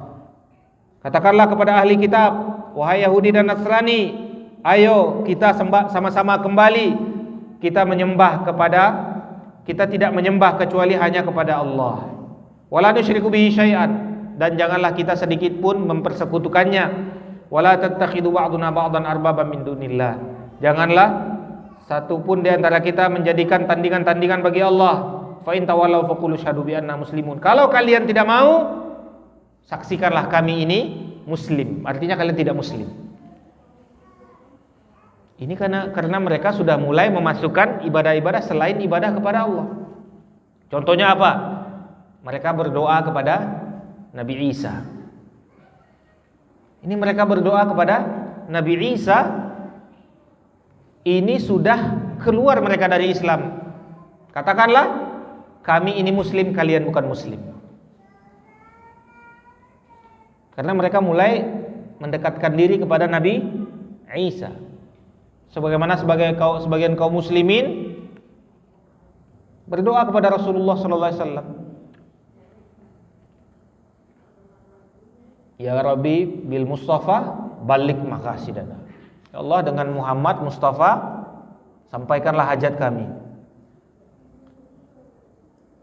Katakanlah kepada ahli kitab, wahai Yahudi dan Nasrani, ayo kita sama-sama kembali, kita tidak menyembah kecuali hanya kepada Allah. Wala nusyriku bihi syai'an, dan janganlah kita sedikit pun mempersekutukannya. Wala tattakhidu ba'duna ba'dan arbaban min dunillah, janganlah satu pun di antara kita menjadikan tandingan-tandingan bagi Allah. Fa in tawallaw faqulu syahadu bi anna muslimun. Kalau kalian tidak mau, saksikanlah kami ini muslim. Artinya kalian tidak muslim. Ini karena mereka sudah mulai memasukkan ibadah-ibadah selain ibadah kepada Allah. Contohnya apa? Mereka berdoa kepada Nabi Isa. Ini mereka berdoa kepada Nabi Isa. Ini sudah keluar mereka dari Islam. Katakanlah, kami ini muslim, kalian bukan muslim. Karena mereka mulai mendekatkan diri kepada Nabi Isa. Sebagaimana sebagian kaum muslimin berdoa kepada Rasulullah sallallahu alaihi wasallam. Ya Rabbi bil Mustafa balik maqasidana. Ya Allah, dengan Muhammad Mustafa sampaikanlah hajat kami.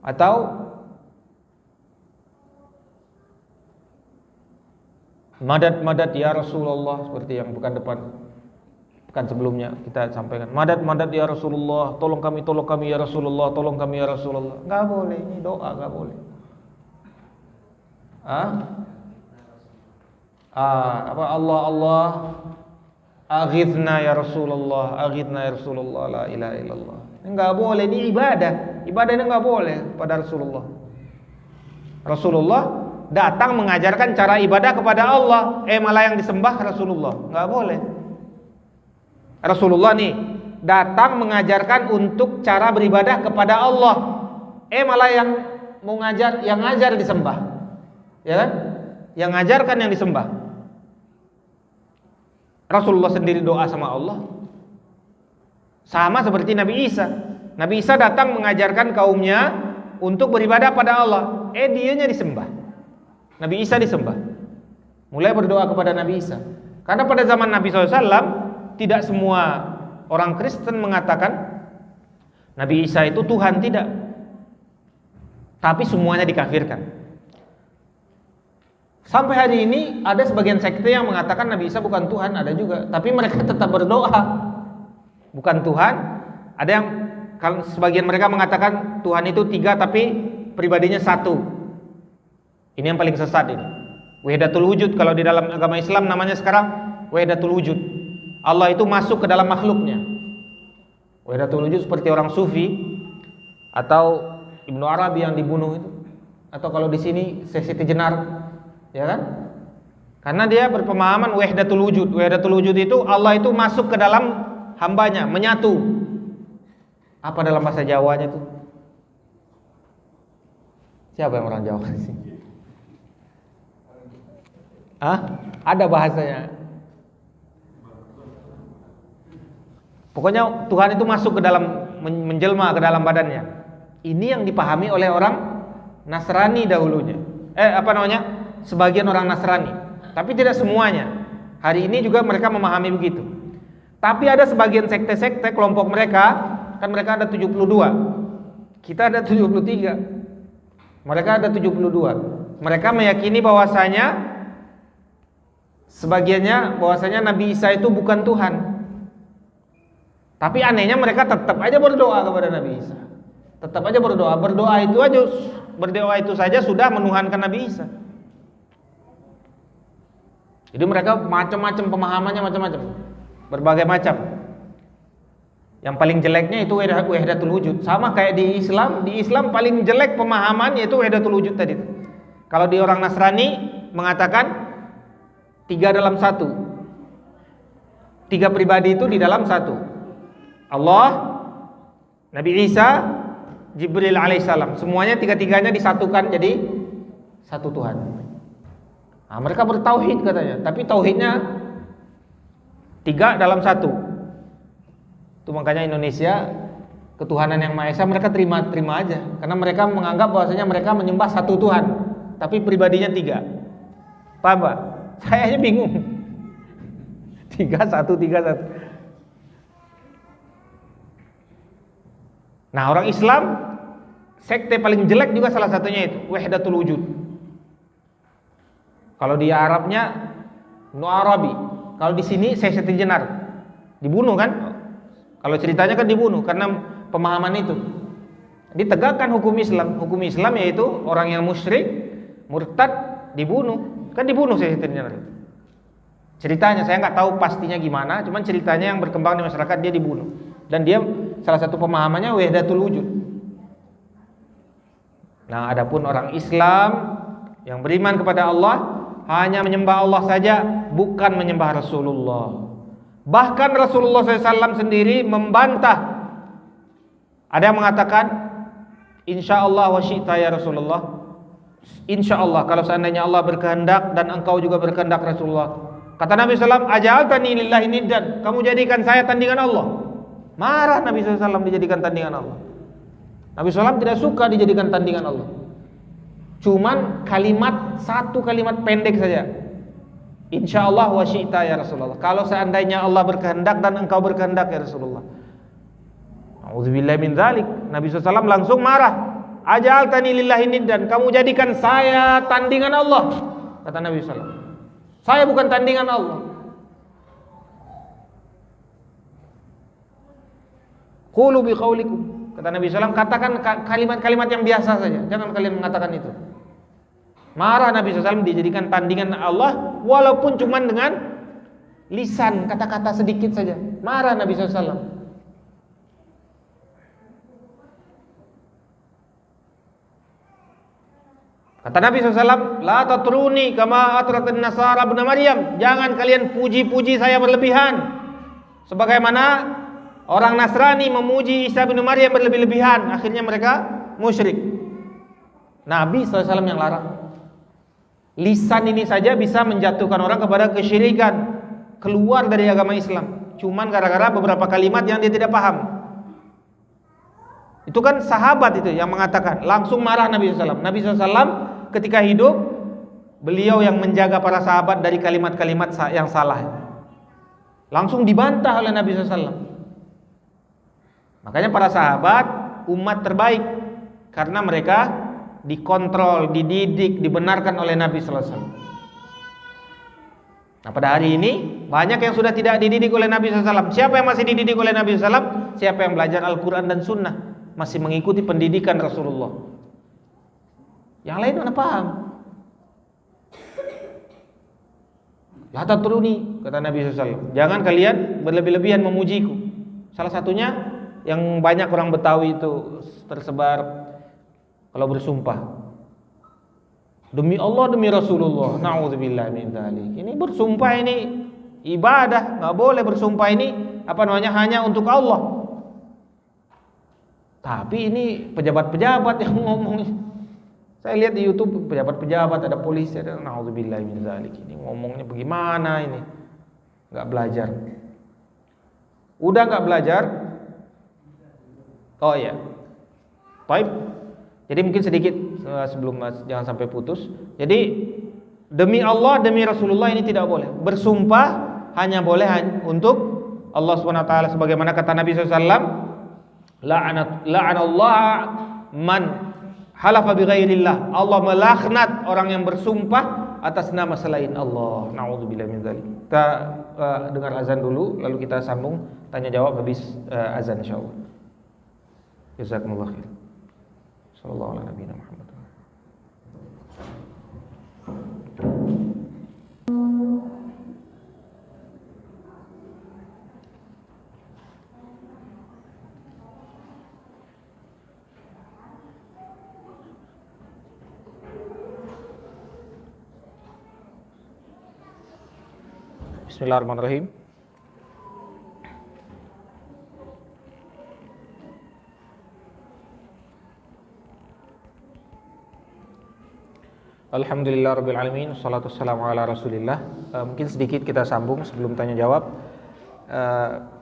Atau madad ya Rasulullah, seperti yang pekan sebelumnya kita sampaikan. Madad ya Rasulullah, tolong kami ya Rasulullah, tolong kami ya Rasulullah. Enggak boleh, ini doa enggak boleh. Allah aghithna ya Rasulullah, aghithna ya Rasulullah, la ilaha illallah. Enggak boleh, ini ibadah. Ibadah ini enggak boleh pada Rasulullah. Rasulullah datang mengajarkan cara ibadah kepada Allah, malah yang disembah Rasulullah. Enggak boleh. Rasulullah nih datang mengajarkan untuk cara beribadah kepada Allah, malah yang mau yang ngajar disembah. Ya kan? Yang ngajarkan yang disembah. Rasulullah sendiri doa sama Allah. Sama seperti Nabi Isa. Nabi Isa datang mengajarkan kaumnya untuk beribadah pada Allah. Dianya disembah. Nabi Isa disembah. Mulai berdoa kepada Nabi Isa. Karena pada zaman Nabi SAW, tidak semua orang Kristen mengatakan Nabi Isa itu Tuhan, tidak. Tapi semuanya dikafirkan. Sampai hari ini ada sebagian sekte yang mengatakan Nabi Isa bukan Tuhan, ada juga. Tapi mereka tetap berdoa. Bukan Tuhan. Ada yang sebagian mereka mengatakan Tuhan itu 3 tapi pribadinya 1. Ini yang paling sesat ini. Wahdatul wujud kalau di dalam agama Islam namanya sekarang wahdatul wujud. Allah itu masuk ke dalam makhluknya. Wahdatul wujud seperti orang sufi atau Ibnu Arabi yang dibunuh itu, atau kalau di sini Siti Jenar, ya kan? Karena dia berpemahaman wahdatul wujud. Wahdatul wujud itu Allah itu masuk ke dalam hambanya, menyatu. Apa dalam bahasa Jawanya itu? Siapa yang orang Jawa di sini? Ada bahasanya. Pokoknya Tuhan itu masuk ke dalam, menjelma ke dalam badannya. Ini yang dipahami oleh orang Nasrani dahulunya. Sebagian orang Nasrani. Tapi tidak semuanya. Hari ini juga mereka memahami begitu. Tapi ada sebagian sekte-sekte kelompok mereka, kan mereka ada 72. Kita ada 73. Mereka ada 72. Mereka meyakini bahwasanya Nabi Isa itu bukan Tuhan. Tapi anehnya mereka tetap aja berdoa kepada Nabi Isa. Tetap aja berdoa. Berdoa itu saja sudah menuhankan Nabi Isa. Jadi mereka macam-macam pemahamannya, macam-macam, berbagai macam. Yang paling jeleknya itu wahdatul wujud. Sama kayak di Islam. Di Islam paling jelek pemahaman yaitu wahdatul wujud tadi. Kalau di orang Nasrani mengatakan 3 dalam 1. 3 pribadi itu di dalam 1. Allah, Nabi Isa, Jibril alaihissalam, semuanya 3-3-nya disatukan jadi satu Tuhan. Nah, mereka bertauhid katanya, tapi tauhidnya 3 dalam 1. Itu makanya Indonesia ketuhanan yang Maha Esa mereka terima aja, karena mereka menganggap bahwasanya mereka menyembah satu Tuhan, tapi pribadinya 3. Paham Pak? Saya aja bingung. 3-1. Nah, orang Islam sekte paling jelek juga salah satunya itu wahdatul wujud. Kalau di Arabnya Ibnu Arabi, kalau di sini Siti Jenar dibunuh kan? Kalau ceritanya kan dibunuh karena pemahaman itu. Ditegakkan hukum Islam. Hukum Islam yaitu orang yang musyrik, murtad dibunuh. Kan dibunuh Siti Jenar. Ceritanya saya nggak tahu pastinya gimana, cuman ceritanya yang berkembang di masyarakat dia dibunuh. Dan dia salah satu pemahamannya wahdatul wujud. Nah, adapun orang Islam yang beriman kepada Allah hanya menyembah Allah saja, bukan menyembah Rasulullah. Bahkan Rasulullah SAW sendiri membantah. Ada yang mengatakan, Insya Allah wa syi'ta ya Rasulullah. Insya Allah, kalau seandainya Allah berkehendak dan engkau juga berkehendak Rasulullah. Kata Nabi SAW, aja'altani lillahi niddan, kamu jadikan saya tandingan Allah. Marah Nabi SAW dijadikan tandingan Allah. Nabi SAW tidak suka dijadikan tandingan Allah. Cuman satu kalimat pendek saja. Insya Allah wa syi'ta ya Rasulullah. Kalau seandainya Allah berkehendak dan engkau berkehendak ya Rasulullah. A'udzubillahi min dzalik. Nabi SAW langsung marah. Aja'altani lillahi niddan, kamu jadikan saya tandingan Allah. Kata Nabi SAW. Saya bukan tandingan Allah. Qulu biqaulikum, kata Nabi SAW, katakan kalimat-kalimat yang biasa saja, jangan kalian mengatakan itu. Marah Nabi SAW dijadikan tandingan Allah, walaupun cuma dengan lisan, kata-kata sedikit saja. Marah Nabi SAW. Kata Nabi SAW, la tatruni kama atratin nasara ibn Maryam, jangan kalian puji-puji saya berlebihan, sebagaimana orang Nasrani memuji Isa bin Maryam berlebih-lebihan, akhirnya mereka musyrik. Nabi SAW yang larang. Lisan ini saja bisa menjatuhkan orang kepada kesyirikan, keluar dari agama Islam, cuman gara-gara beberapa kalimat yang dia tidak paham. Itu kan sahabat itu yang mengatakan, langsung marah Nabi SAW. Nabi SAW ketika hidup, beliau yang menjaga para sahabat dari kalimat-kalimat yang salah. Langsung dibantah oleh Nabi SAW. Makanya para sahabat umat terbaik, karena mereka dikontrol, dididik, dibenarkan oleh Nabi sallallahu alaihi wasallam. Nah, pada hari ini banyak yang sudah tidak dididik oleh Nabi sallallahu alaihi wasallam. Siapa yang masih dididik oleh Nabi sallallahu alaihi wasallam? Siapa yang belajar Al-Quran dan Sunnah, masih mengikuti pendidikan Rasulullah. Yang lain mana paham? La tatruni, kata Nabi SAW, jangan kalian berlebih-lebihan memujiku. Salah satunya yang banyak orang Betawi itu tersebar kalau bersumpah, demi Allah, demi Rasulullah, na'udzubillah min dzalik. Ini bersumpah ini ibadah, nggak boleh bersumpah ini hanya untuk Allah. Tapi ini pejabat-pejabat yang ngomong. Saya lihat di YouTube pejabat-pejabat, ada polisi, ada, na'udzubillah min dzalik. Ini ngomongnya bagaimana ini? Enggak belajar. Udah enggak belajar? Oh iya. Baik. Jadi mungkin sedikit sebelum jangan sampai putus. Jadi demi Allah, demi Rasulullah ini tidak boleh. Bersumpah hanya boleh untuk Allah Subhanahu wa taala, sebagaimana kata Nabi SAW, la'anallah man halafa bighairillah. Allah melaknat orang yang bersumpah atas nama selain Allah. Na'udzubillah min dzalik. Kita dengar azan dulu, lalu kita sambung tanya jawab habis azan insyaallah. Jazakumullah khair. Sallallahu alaihi nabiyina Muhammad. Bismillahirrahmanirrahim. Alhamdulillah rabbil alamin, wassalatu wassalamu ala Rasulillah. Mungkin sedikit kita sambung sebelum tanya jawab.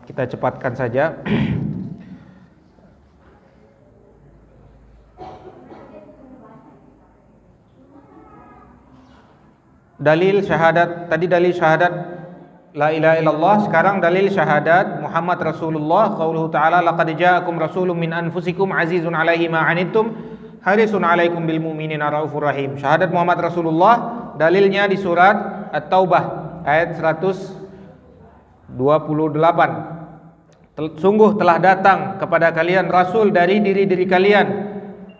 Kita cepatkan saja. Dalil syahadat, tadi dalil syahadat la ilaha illallah, sekarang dalil syahadat Muhammad Rasulullah. Qauluhu ta'ala, laqad ja'akum rasulun min anfusikum azizun 'alaihi ma 'anittum harisun 'alaikum bil mu'minina raufur rahim. Syahadat Muhammad Rasulullah dalilnya di surat At-Taubah ayat 128. Sungguh telah datang kepada kalian rasul dari diri-diri kalian,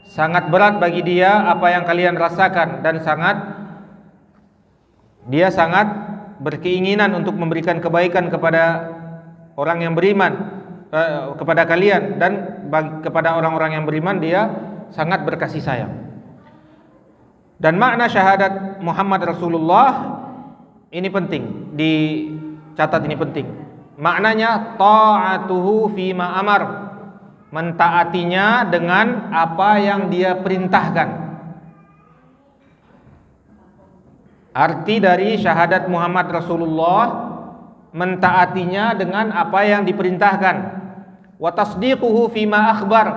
sangat berat bagi dia apa yang kalian rasakan, dan dia sangat berkeinginan untuk memberikan kebaikan kepada orang yang beriman, kepada kalian, dan kepada orang-orang yang beriman dia sangat berkasih sayang. Dan makna syahadat Muhammad Rasulullah ini penting dicatat, ini penting. Maknanya ta'atuhu fima amar, mentaatinya dengan apa yang dia perintahkan. Arti dari syahadat Muhammad Rasulullah, mentaatinya dengan apa yang diperintahkan. Wa tasdiquhu fima akhbar,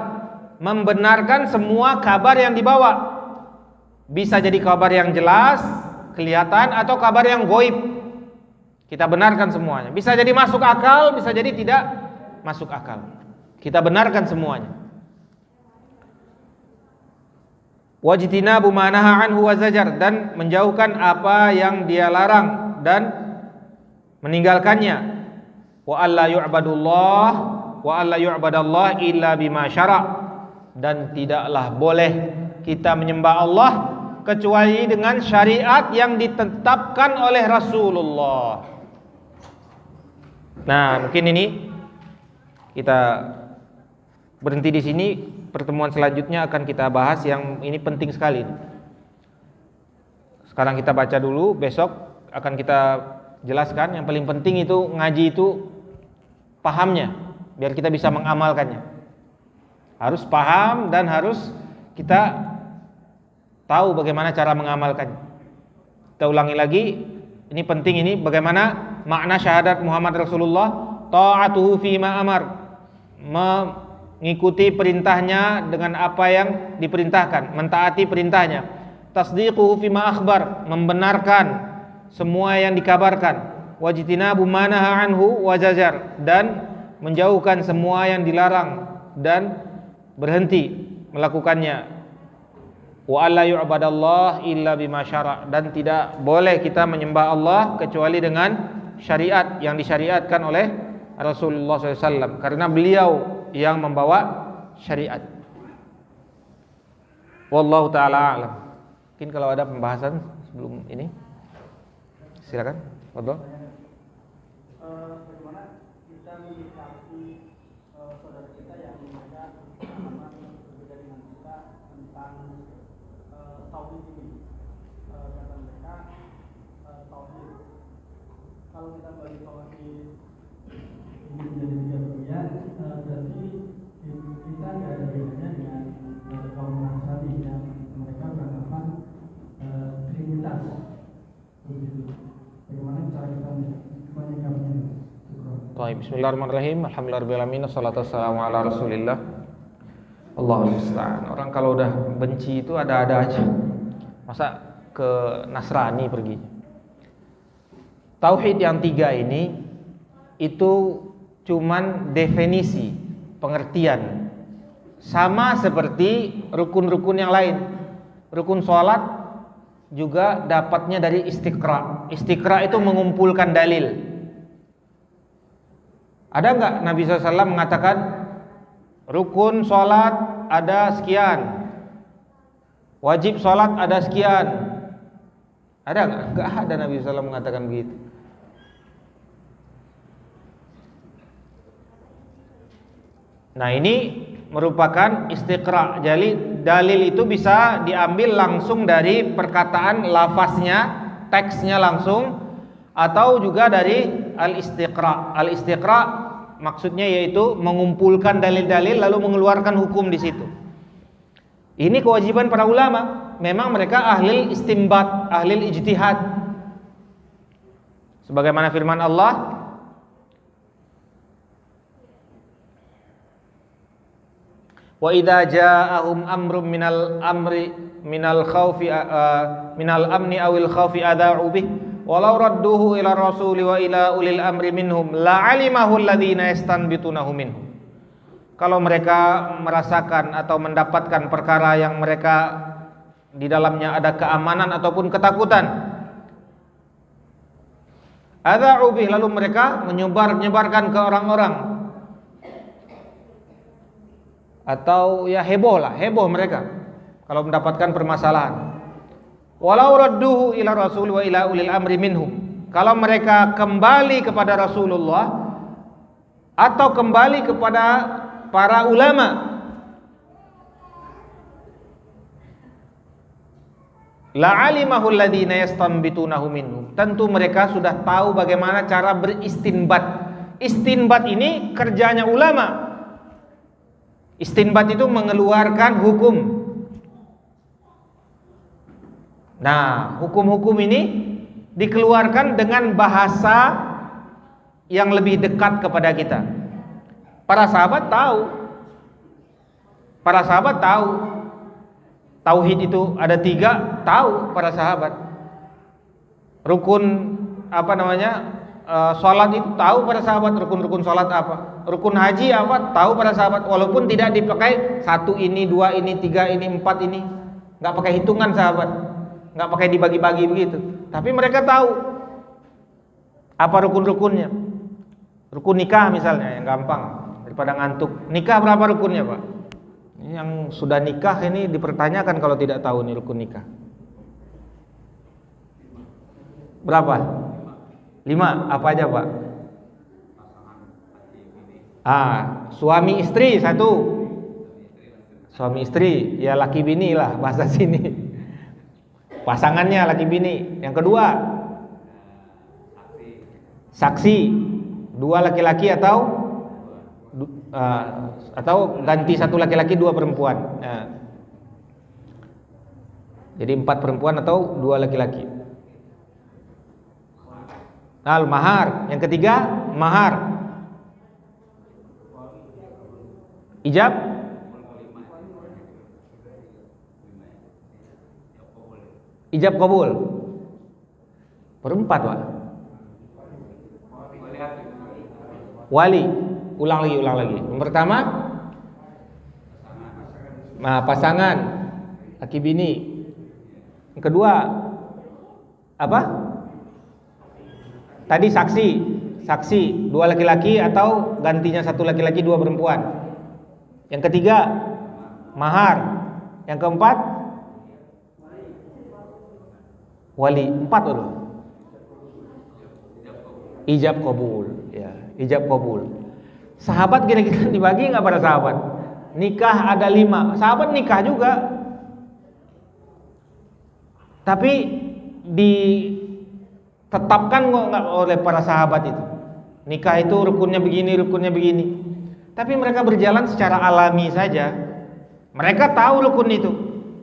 membenarkan semua kabar yang dibawa. Bisa jadi kabar yang jelas, kelihatan, atau kabar yang gaib. Kita benarkan semuanya. Bisa jadi masuk akal, bisa jadi tidak masuk akal. Kita benarkan semuanya. Wajtinabu ma naha anhu wa zajar, dan menjauhkan apa yang dia larang dan meninggalkannya. Wa alla yu'badullah wa alla yu'badallah illa bima syara', dan tidaklah boleh kita menyembah Allah kecuali dengan syariat yang ditetapkan oleh Rasulullah. Nah, mungkin ini kita berhenti di sini. Pertemuan selanjutnya akan kita bahas yang ini penting sekali. Sekarang kita baca dulu, besok akan kita jelaskan. Yang paling penting itu ngaji itu pahamnya, biar kita bisa mengamalkannya. Harus paham dan harus kita tahu bagaimana cara mengamalkannya. Kita ulangi lagi, ini penting, ini bagaimana makna syahadat Muhammad Rasulullah. Ta'atuhu fima amar, mengikuti perintahnya dengan apa yang diperintahkan, mentaati perintahnya. Tasdiquhu fima akhbar, membenarkan semua yang dikabarkan. Wajtinabu ma naha anhu wa zajar, dan menjauhkan semua yang dilarang dan berhenti melakukannya. Wa alla yu'badallah illa bima syara', dan tidak boleh kita menyembah Allah kecuali dengan syariat yang disyariatkan oleh Rasulullah SAW, karena beliau yang membawa syariat. Wallahu ta'ala a'lam. Mungkin kalau ada pembahasan sebelum ini, silakan. Betul? Bagaimana kita menyikapi saudara kita yang mereka pemahaman berbeda dengan kita tentang tauhid ini? Kata mereka tauhid. Kalau kita bagi tauhid ini menjadi tiga bagian, berarti kita tidak ada bedanya dengan kaum Nasrani yang mereka beranggapan trinitas. Begitu. Bagaimana cara kita menyikapinya? Baik, bismillahirrahmanirrahim. Alhamdulillahirabbil wassalatu wassalamu ala Rasulillah. Allahul musta'an. Orang kalau udah benci itu ada-ada aja. Masa ke Nasrani pergi? Tauhid yang tiga ini itu cuman definisi, pengertian. Sama seperti rukun-rukun yang lain. Rukun sholat juga dapatnya dari istiqra. Istiqra itu mengumpulkan dalil. Ada enggak Nabi SAW mengatakan rukun sholat ada sekian, wajib sholat ada sekian? Ada enggak? Enggak ada Nabi SAW mengatakan begitu. Nah, ini merupakan istiqra. Jadi dalil itu bisa diambil langsung dari perkataan lafaznya, teksnya langsung, atau juga dari al-istiqra. Al-istiqra maksudnya yaitu mengumpulkan dalil-dalil lalu mengeluarkan hukum di situ. Ini kewajiban para ulama. Memang mereka ahli istinbat, ahli ijtihad. Sebagaimana firman Allah, wa idza ja'ahum amrun minal khaufi minal amni awil khaufi adha'u bih walau radduhu ila rasuli wa ila ulil amri minhum la'alimahu alladhina yastanbitunahu minhum. Kalau mereka merasakan atau mendapatkan perkara yang mereka di dalamnya ada keamanan ataupun ketakutan, adha'u bih, lalu mereka menyebarkan ke orang-orang, atau ya heboh mereka kalau mendapatkan permasalahan. Walau radduhu ila rasul wa ila ulil amri minhum, kalau mereka kembali kepada Rasulullah atau kembali kepada para ulama, la'alimahu alladhina yastanbitunahu minhum, tentu mereka sudah tahu bagaimana cara beristinbat. Istinbat ini kerjanya ulama. Istinbat itu mengeluarkan hukum. Nah, hukum-hukum ini dikeluarkan dengan bahasa yang lebih dekat kepada kita. Para sahabat tahu tauhid itu ada tiga, tahu para sahabat. Rukun sholat itu tahu para sahabat, rukun-rukun sholat apa, rukun haji apa, tahu para sahabat, walaupun tidak dipakai 1 ini, 2 ini, 3 ini, 4 ini, nggak pakai hitungan sahabat, nggak pakai dibagi-bagi begitu, tapi mereka tahu apa rukun-rukunnya. Rukun nikah misalnya, yang gampang daripada ngantuk, nikah berapa rukunnya Pak? Ini yang sudah nikah ini dipertanyakan kalau tidak tahu nih rukun nikah. Berapa? 5, apa aja Pak? Suami istri 1. Suami istri, ya laki bini lah bahasa sini. Pasangannya laki bini. Yang kedua, saksi. 2 laki-laki atau ganti 1 laki-laki 2 perempuan. Jadi 4 perempuan atau 2 laki-laki. Al-mahar. Yang ketiga, mahar. Ijab. Ijab kabul. Perempat Pak. Wali. Ulang lagi. Yang pertama, pasangan laki bini. Yang kedua, apa? Tadi saksi 2 laki-laki atau gantinya 1 laki-laki 2 perempuan. Yang ketiga, mahar. Yang keempat, wali. 4 dulu. ijab qabul, ya, ijab qabul. Sahabat kira-kira dibagi nggak para sahabat? Nikah ada 5, sahabat nikah juga, tapi ditetapkan nggak oleh para sahabat itu. Nikah itu rukunnya begini, rukunnya begini. Tapi mereka berjalan secara alami saja. Mereka tahu rukun itu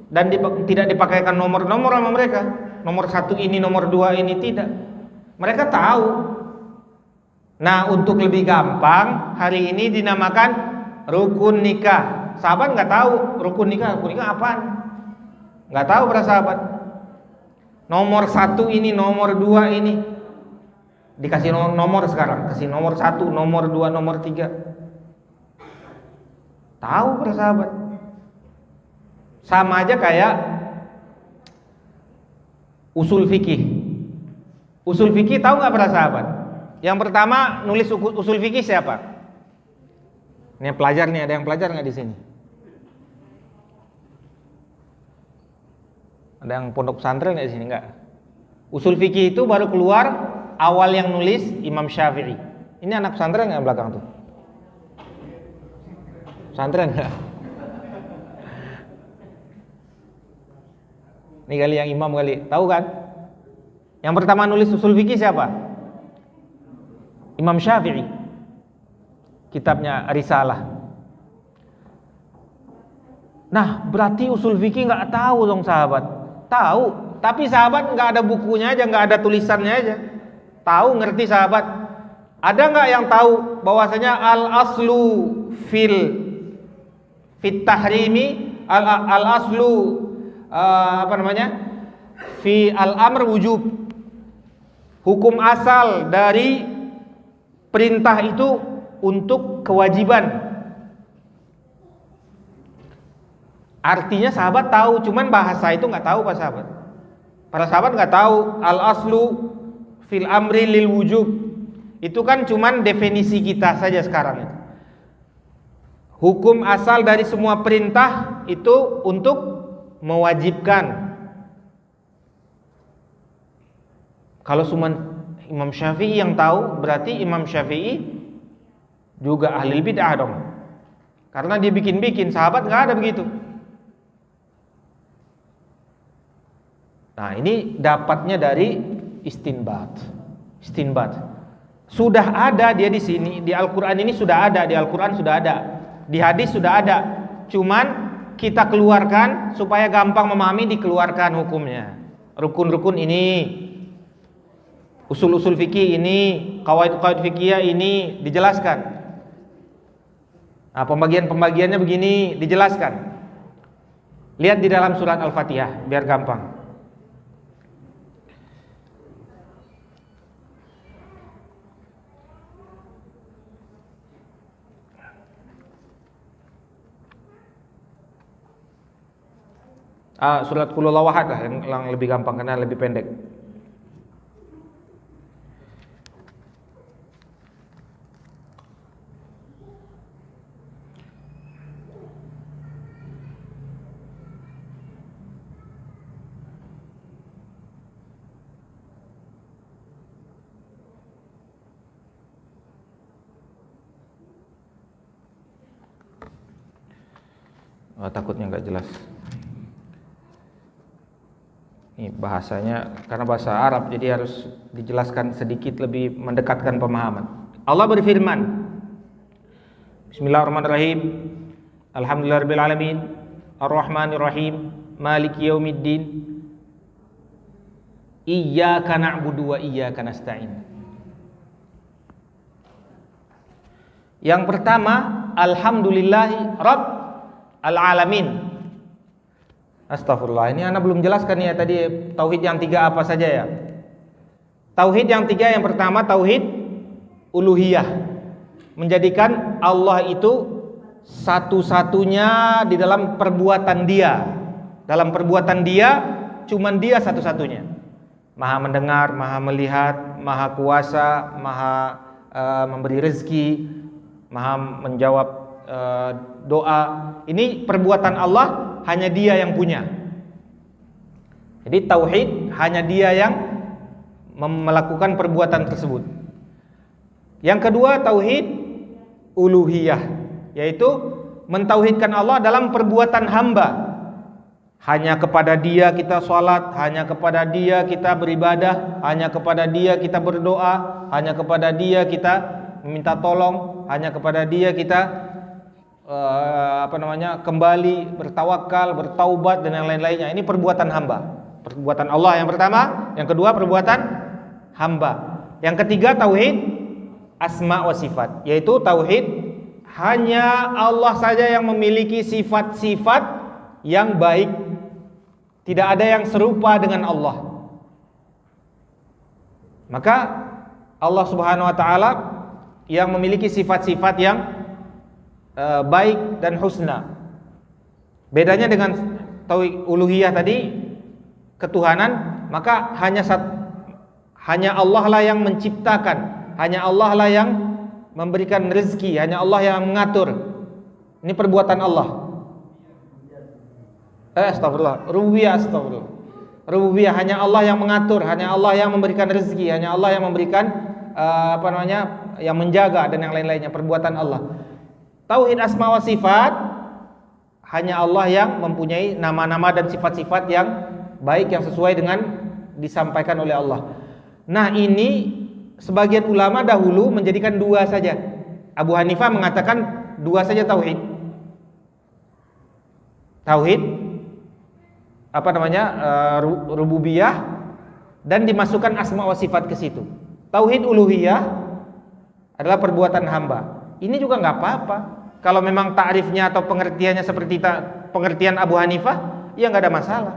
dan tidak dipakaikan nomor-nomor sama mereka. Nomor 1 ini, nomor 2 ini tidak. Mereka tahu. Nah, untuk lebih gampang, hari ini dinamakan rukun nikah. Sahabat nggak tahu rukun nikah apaan? Nggak tahu para sahabat. Nomor 1 ini, nomor 2 ini. Dikasih nomor sekarang, kasih nomor 1, nomor 2, nomor 3. Tahu para sahabat. Sama aja kayak usul fikih. Usul fikih tahu nggak para sahabat? Yang pertama nulis usul fikih siapa? Ini pelajar nih, ada yang pelajar nggak di sini? Ada yang pondok pesantren nggak di sini? Nggak. Usul fikih itu baru keluar, awal yang nulis Imam Syafi'i. Ini anak pesantren nggak belakang tuh? Pesantren nggak? Ini kali yang imam kali, tahu kan? Yang pertama nulis usul fikih siapa? Imam Syafi'i. Kitabnya Risalah. Nah, berarti usul fikih nggak tahu dong sahabat? Tahu, tapi sahabat nggak ada bukunya aja, nggak ada tulisannya aja. Tahu, ngerti sahabat? Ada nggak yang tahu bahwasanya al-aslu fit tahrimi al-aslu fi al-amr wujub. Hukum asal dari perintah itu untuk kewajiban. Artinya sahabat tahu, cuman bahasa itu nggak tahu para sahabat. Para sahabat nggak tahu al-aslu fil amri lil wujub. Itu kan cuman definisi kita saja sekarang itu. Hukum asal dari semua perintah itu untuk mewajibkan. Kalau cuma Imam Syafi'i yang tahu, berarti Imam Syafi'i juga ahli bid'ah dong. Karena dia bikin-bikin, sahabat nggak ada begitu. Nah, ini dapatnya dari istinbat. Sudah ada dia di sini, di Al-Qur'an ini sudah ada, di Al-Qur'an sudah ada, di hadis sudah ada. Cuman kita keluarkan supaya gampang memahami, dikeluarkan hukumnya. Rukun-rukun ini, usul-usul fikih ini, qawaid-qawaid fikih ini dijelaskan. Nah, pembagian-pembagiannya begini dijelaskan. Lihat di dalam surat Al-Fatihah biar gampang. Surat Qul Huwallahu Ahad lah yang lebih gampang karena lebih pendek. Takutnya nggak jelas. Ini bahasanya karena bahasa Arab jadi harus dijelaskan sedikit lebih mendekatkan pemahaman. Allah berfirman, Bismillahirrahmanirrahim. Alhamdulillahirabbil alamin, Arrahmanirrahim, Maliki yaumiddin. Iyyaka na'budu wa iyyaka nasta'in. Yang pertama, alhamdulillahi rabbil alamin. Astagfirullah, ini Anda belum jelaskan ya tadi tauhid yang 3 apa saja ya. Tauhid yang 3 yang pertama tauhid uluhiyah, menjadikan Allah itu satu-satunya di dalam perbuatan Dia. Dalam perbuatan Dia, cuman Dia satu-satunya. Maha mendengar, maha melihat, maha kuasa, maha memberi rezeki, maha menjawab doa. Ini perbuatan Allah, hanya Dia yang punya. Jadi tauhid hanya Dia yang melakukan perbuatan tersebut. Yang kedua tauhid uluhiyah, yaitu mentauhidkan Allah dalam perbuatan hamba. Hanya kepada Dia kita sholat, hanya kepada Dia kita beribadah, hanya kepada Dia kita berdoa, hanya kepada Dia kita meminta tolong, hanya kepada Dia kita kembali bertawakal, bertaubat dan yang lain-lainnya. Ini perbuatan hamba. Perbuatan Allah yang pertama, yang kedua perbuatan hamba. Yang ketiga tauhid asma wa sifat, yaitu tauhid hanya Allah saja yang memiliki sifat-sifat yang baik. Tidak ada yang serupa dengan Allah. Maka Allah Subhanahu wa taala yang memiliki sifat-sifat yang baik dan husna. Bedanya dengan tauhid uluhiyah tadi, ketuhanan, maka hanya Allah lah yang menciptakan, hanya Allah lah yang memberikan rezeki, hanya Allah yang mengatur. Ini perbuatan Allah. Astagfirullah. Rububiyah, hanya Allah yang mengatur, hanya Allah yang memberikan rezeki, hanya Allah yang memberikan yang menjaga dan yang lain-lainnya, perbuatan Allah. Tauhid asma wa sifat, hanya Allah yang mempunyai nama-nama dan sifat-sifat yang baik, yang sesuai dengan disampaikan oleh Allah. Nah, ini sebagian ulama dahulu menjadikan dua saja. Abu Hanifah mengatakan dua saja tauhid. Tauhid rububiyah, dan dimasukkan asma wa sifat ke situ. Tauhid uluhiyah adalah perbuatan hamba. Ini juga nggak apa-apa. Kalau memang ta'rifnya atau pengertiannya seperti pengertian Abu Hanifah, ya nggak ada masalah.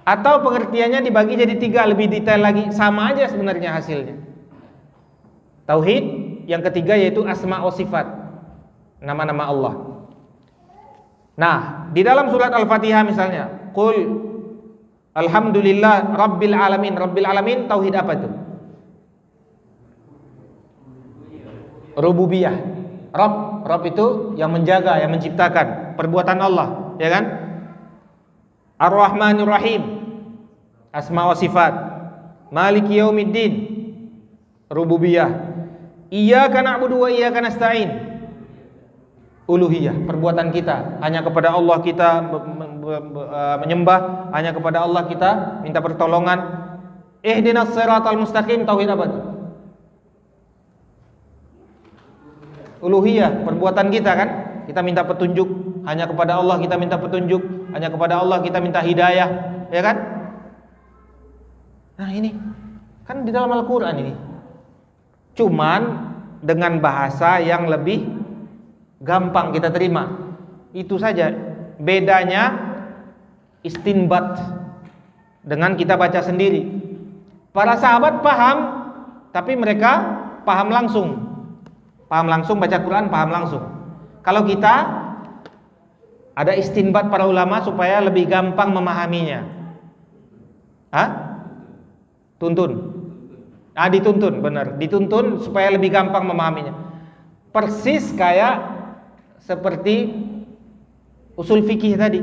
Atau pengertiannya dibagi jadi tiga, lebih detail lagi, sama aja sebenarnya hasilnya. Tauhid yang ketiga yaitu asma wa sifat, nama-nama Allah. Nah, di dalam surat Al-Fatihah misalnya, qul alhamdulillah rabbil alamin. Rabbil alamin tauhid apa itu? Rububiyah. Rabb itu yang menjaga, yang menciptakan, perbuatan Allah, ya kan? Ar-Rahmanir Rahim, asma wa sifat. Maliki yaumiddin, rububiyah. Iyyaka na'budu wa iyyaka nasta'in, uluhiyah, perbuatan kita. Hanya kepada Allah kita menyembah, hanya kepada Allah kita minta pertolongan. Ihdinas siratal mustaqim, tauhid apa itu? Uluhiyah, perbuatan kita kan. Kita minta petunjuk, hanya kepada Allah kita minta petunjuk, hanya kepada Allah kita minta hidayah, ya kan? Nah, ini kan di dalam Al-Qur'an ini. Cuman dengan bahasa yang lebih gampang kita terima. Itu saja. Bedanya istinbat dengan kita baca sendiri. Para sahabat paham, tapi mereka paham langsung. Paham langsung, baca Quran paham langsung. Kalau kita ada istinbat para ulama supaya lebih gampang memahaminya. Tuntun. Dituntun, benar. Dituntun supaya lebih gampang memahaminya. Persis kayak seperti usul fikih tadi.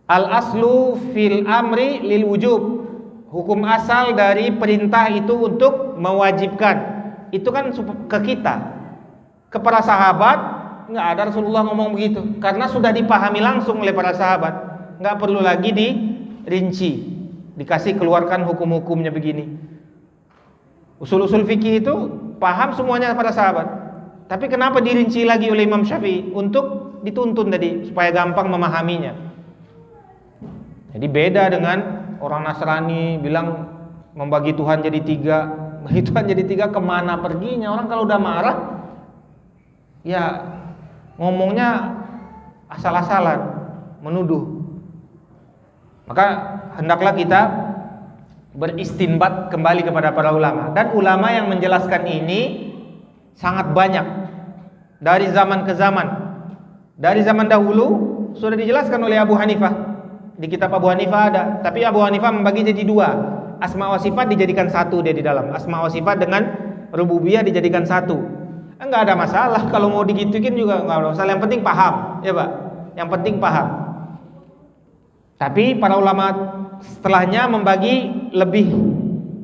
Al-aslu fil amri lil wujub. Hukum asal dari perintah itu untuk mewajibkan. Itu kan ke kita. Ke para sahabat nggak ada Rasulullah ngomong begitu, karena sudah dipahami langsung oleh para sahabat. Nggak perlu lagi dirinci, dikasih keluarkan hukum-hukumnya begini. Usul-usul fikih itu paham semuanya para sahabat. Tapi kenapa dirinci lagi oleh Imam Syafi'i? Untuk dituntun tadi supaya gampang memahaminya. Jadi beda dengan orang Nasrani bilang membagi Tuhan jadi tiga. Bagi Tuhan jadi tiga, kemana perginya? Orang kalau udah marah, ya ngomongnya asal-asalan, menuduh. Maka hendaklah kita beristinbat kembali kepada para ulama. Dan ulama yang menjelaskan ini sangat banyak, dari zaman ke zaman. Dari zaman dahulu sudah dijelaskan oleh Abu Hanifah. Di kitab Abu Hanifah ada, tapi Abu Hanifah membagi jadi dua. Asma wa sifat dijadikan satu dia di dalam. Asma wa sifat dengan rububiyah dijadikan satu. Enggak ada masalah kalau mau digituin juga enggak ada masalah. Yang penting paham, ya Pak. Yang penting paham. Tapi para ulama setelahnya membagi lebih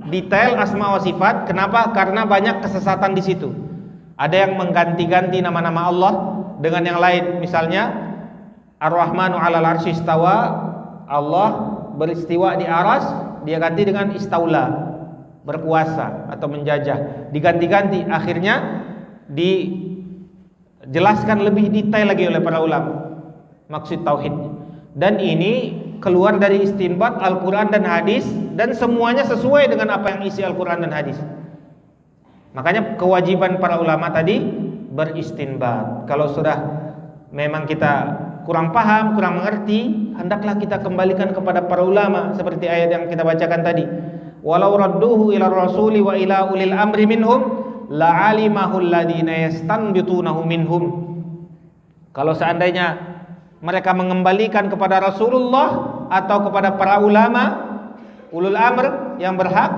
detail asma wa sifat. Kenapa? Karena banyak kesesatan di situ. Ada yang mengganti-ganti nama-nama Allah dengan yang lain. Misalnya Ar-Rahmanu 'alal 'arsy istawa, Allah beristiwa di aras, dia ganti dengan istaula, berkuasa atau menjajah. Diganti-ganti, akhirnya dijelaskan lebih detail lagi oleh para ulama maksud tauhid. Dan ini keluar dari istinbat Al-Quran dan hadis, dan semuanya sesuai dengan apa yang isi Al-Quran dan hadis. Makanya kewajiban para ulama tadi beristinbat. Kalau sudah memang kita kurang paham, kurang mengerti, hendaklah kita kembalikan kepada para ulama, seperti ayat yang kita bacakan tadi. Walau radduhu ila rasuli wa ila ulil amri minhum la'alimahu alladhina yastanbitunahu minhum. Kalau seandainya mereka mengembalikan kepada Rasulullah atau kepada para ulama ulul amr yang berhak,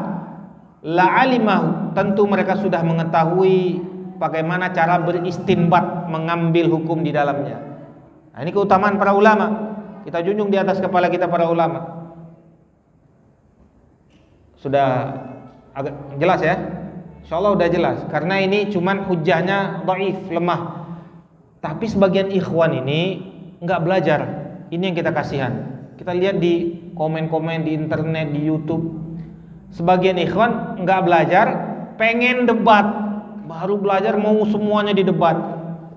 la'alimahu, tentu mereka sudah mengetahui bagaimana cara beristinbat, mengambil hukum di dalamnya. Nah, ini keutamaan para ulama. Kita junjung di atas kepala kita para ulama. Sudah agak jelas ya? Insyaallah udah jelas. Karena ini cuman hujahnya dhaif, lemah. Tapi sebagian ikhwan ini enggak belajar. Ini yang kita kasihan. Kita lihat di komen-komen di internet, di YouTube. Sebagian ikhwan enggak belajar, pengen debat. Baru belajar mau semuanya didebat.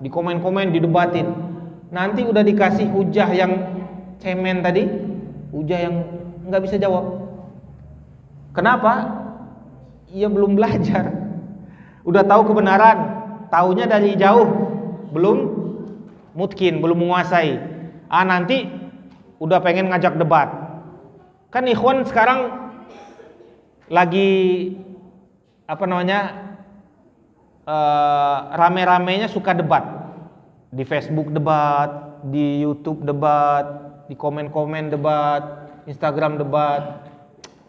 Di komen-komen didebatin. Nanti udah dikasih hujah yang cemen tadi, hujah yang enggak bisa jawab. Kenapa? Ia belum belajar. Udah tahu kebenaran, taunya dari jauh, belum mungkin, belum menguasai. Nanti udah pengen ngajak debat. Kan ikhwan sekarang lagi rame-ramenya suka debat. Di Facebook debat, di YouTube debat, di komen-komen debat, Instagram debat.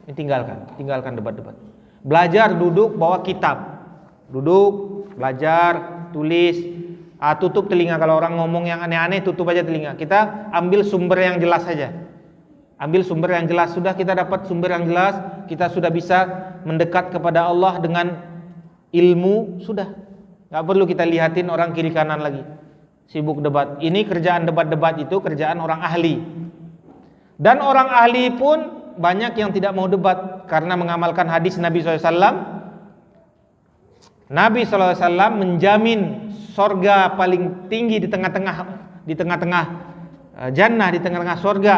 Ini tinggalkan debat-debat. Belajar, duduk, bawa kitab. Duduk, belajar, tulis. Tutup telinga, kalau orang ngomong yang aneh-aneh tutup aja telinga. Kita ambil sumber yang jelas saja. Ambil sumber yang jelas. Sudah kita dapat sumber yang jelas, kita sudah bisa mendekat kepada Allah dengan ilmu, sudah. Gak perlu kita lihatin orang kiri kanan lagi. Sibuk debat. Ini kerjaan debat-debat itu kerjaan orang ahli. Dan orang ahli pun banyak yang tidak mau debat karena mengamalkan hadis Nabi SAW. Nabi SAW menjamin sorga paling tinggi di tengah-tengah jannah, di tengah-tengah sorga.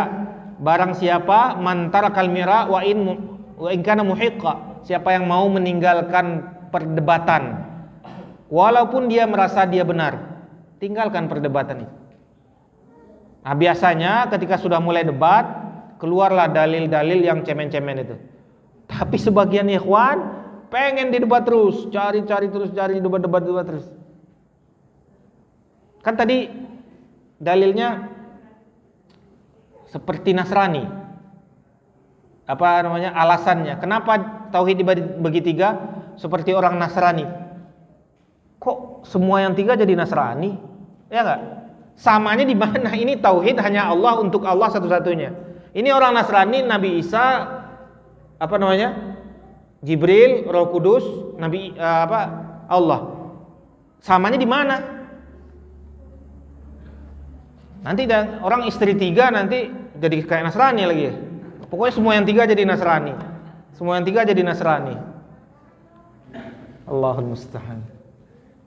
Barang siapa mantara kalmira wa in kana muhiqqa, siapa yang mau meninggalkan perdebatan walaupun dia merasa dia benar, tinggalkan perdebatan itu. Nah, biasanya ketika sudah mulai debat, keluarlah dalil-dalil yang cemen-cemen itu. Tapi sebagian ikhwan pengen didebat terus, cari debat terus. Kan tadi dalilnya seperti Nasrani. Alasannya? Kenapa tauhid dibagi tiga seperti orang Nasrani? Kok semua yang tiga jadi Nasrani? Ya enggak? Samanya di mana? Ini tauhid hanya Allah, untuk Allah satu-satunya. Ini orang Nasrani, Nabi Isa, Jibril, Roh Kudus, Nabi Allah. Samanya di mana? Nanti orang istri tiga nanti jadi kayak Nasrani lagi ya. Pokoknya semua yang tiga jadi Nasrani. Allahul musta'an.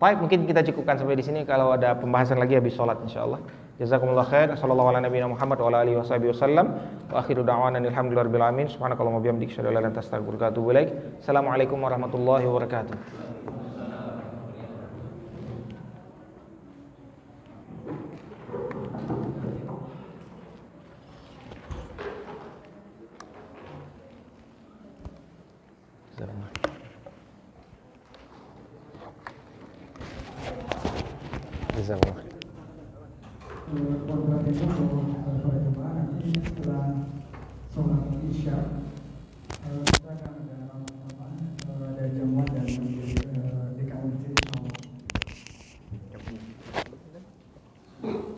Baik, mungkin kita cukupkan sampai di sini. Kalau ada pembahasan lagi habis sholat insyaallah. Jazakumullah khair. Sallallahu ala nabiyina Muhammad wa ala alihi wasallam. Wa akhiru da'wana alhamdulillahirabbil alamin. Subhanakallahumma wa bihamdika asyhadu an la ilaha illa anta astaghfiruka wa atubu ilaik. Assalamualaikum warahmatullahi wabarakatuh. Jazakumullah. Program itu pada jemaah nanti setelah sholat isya kita akan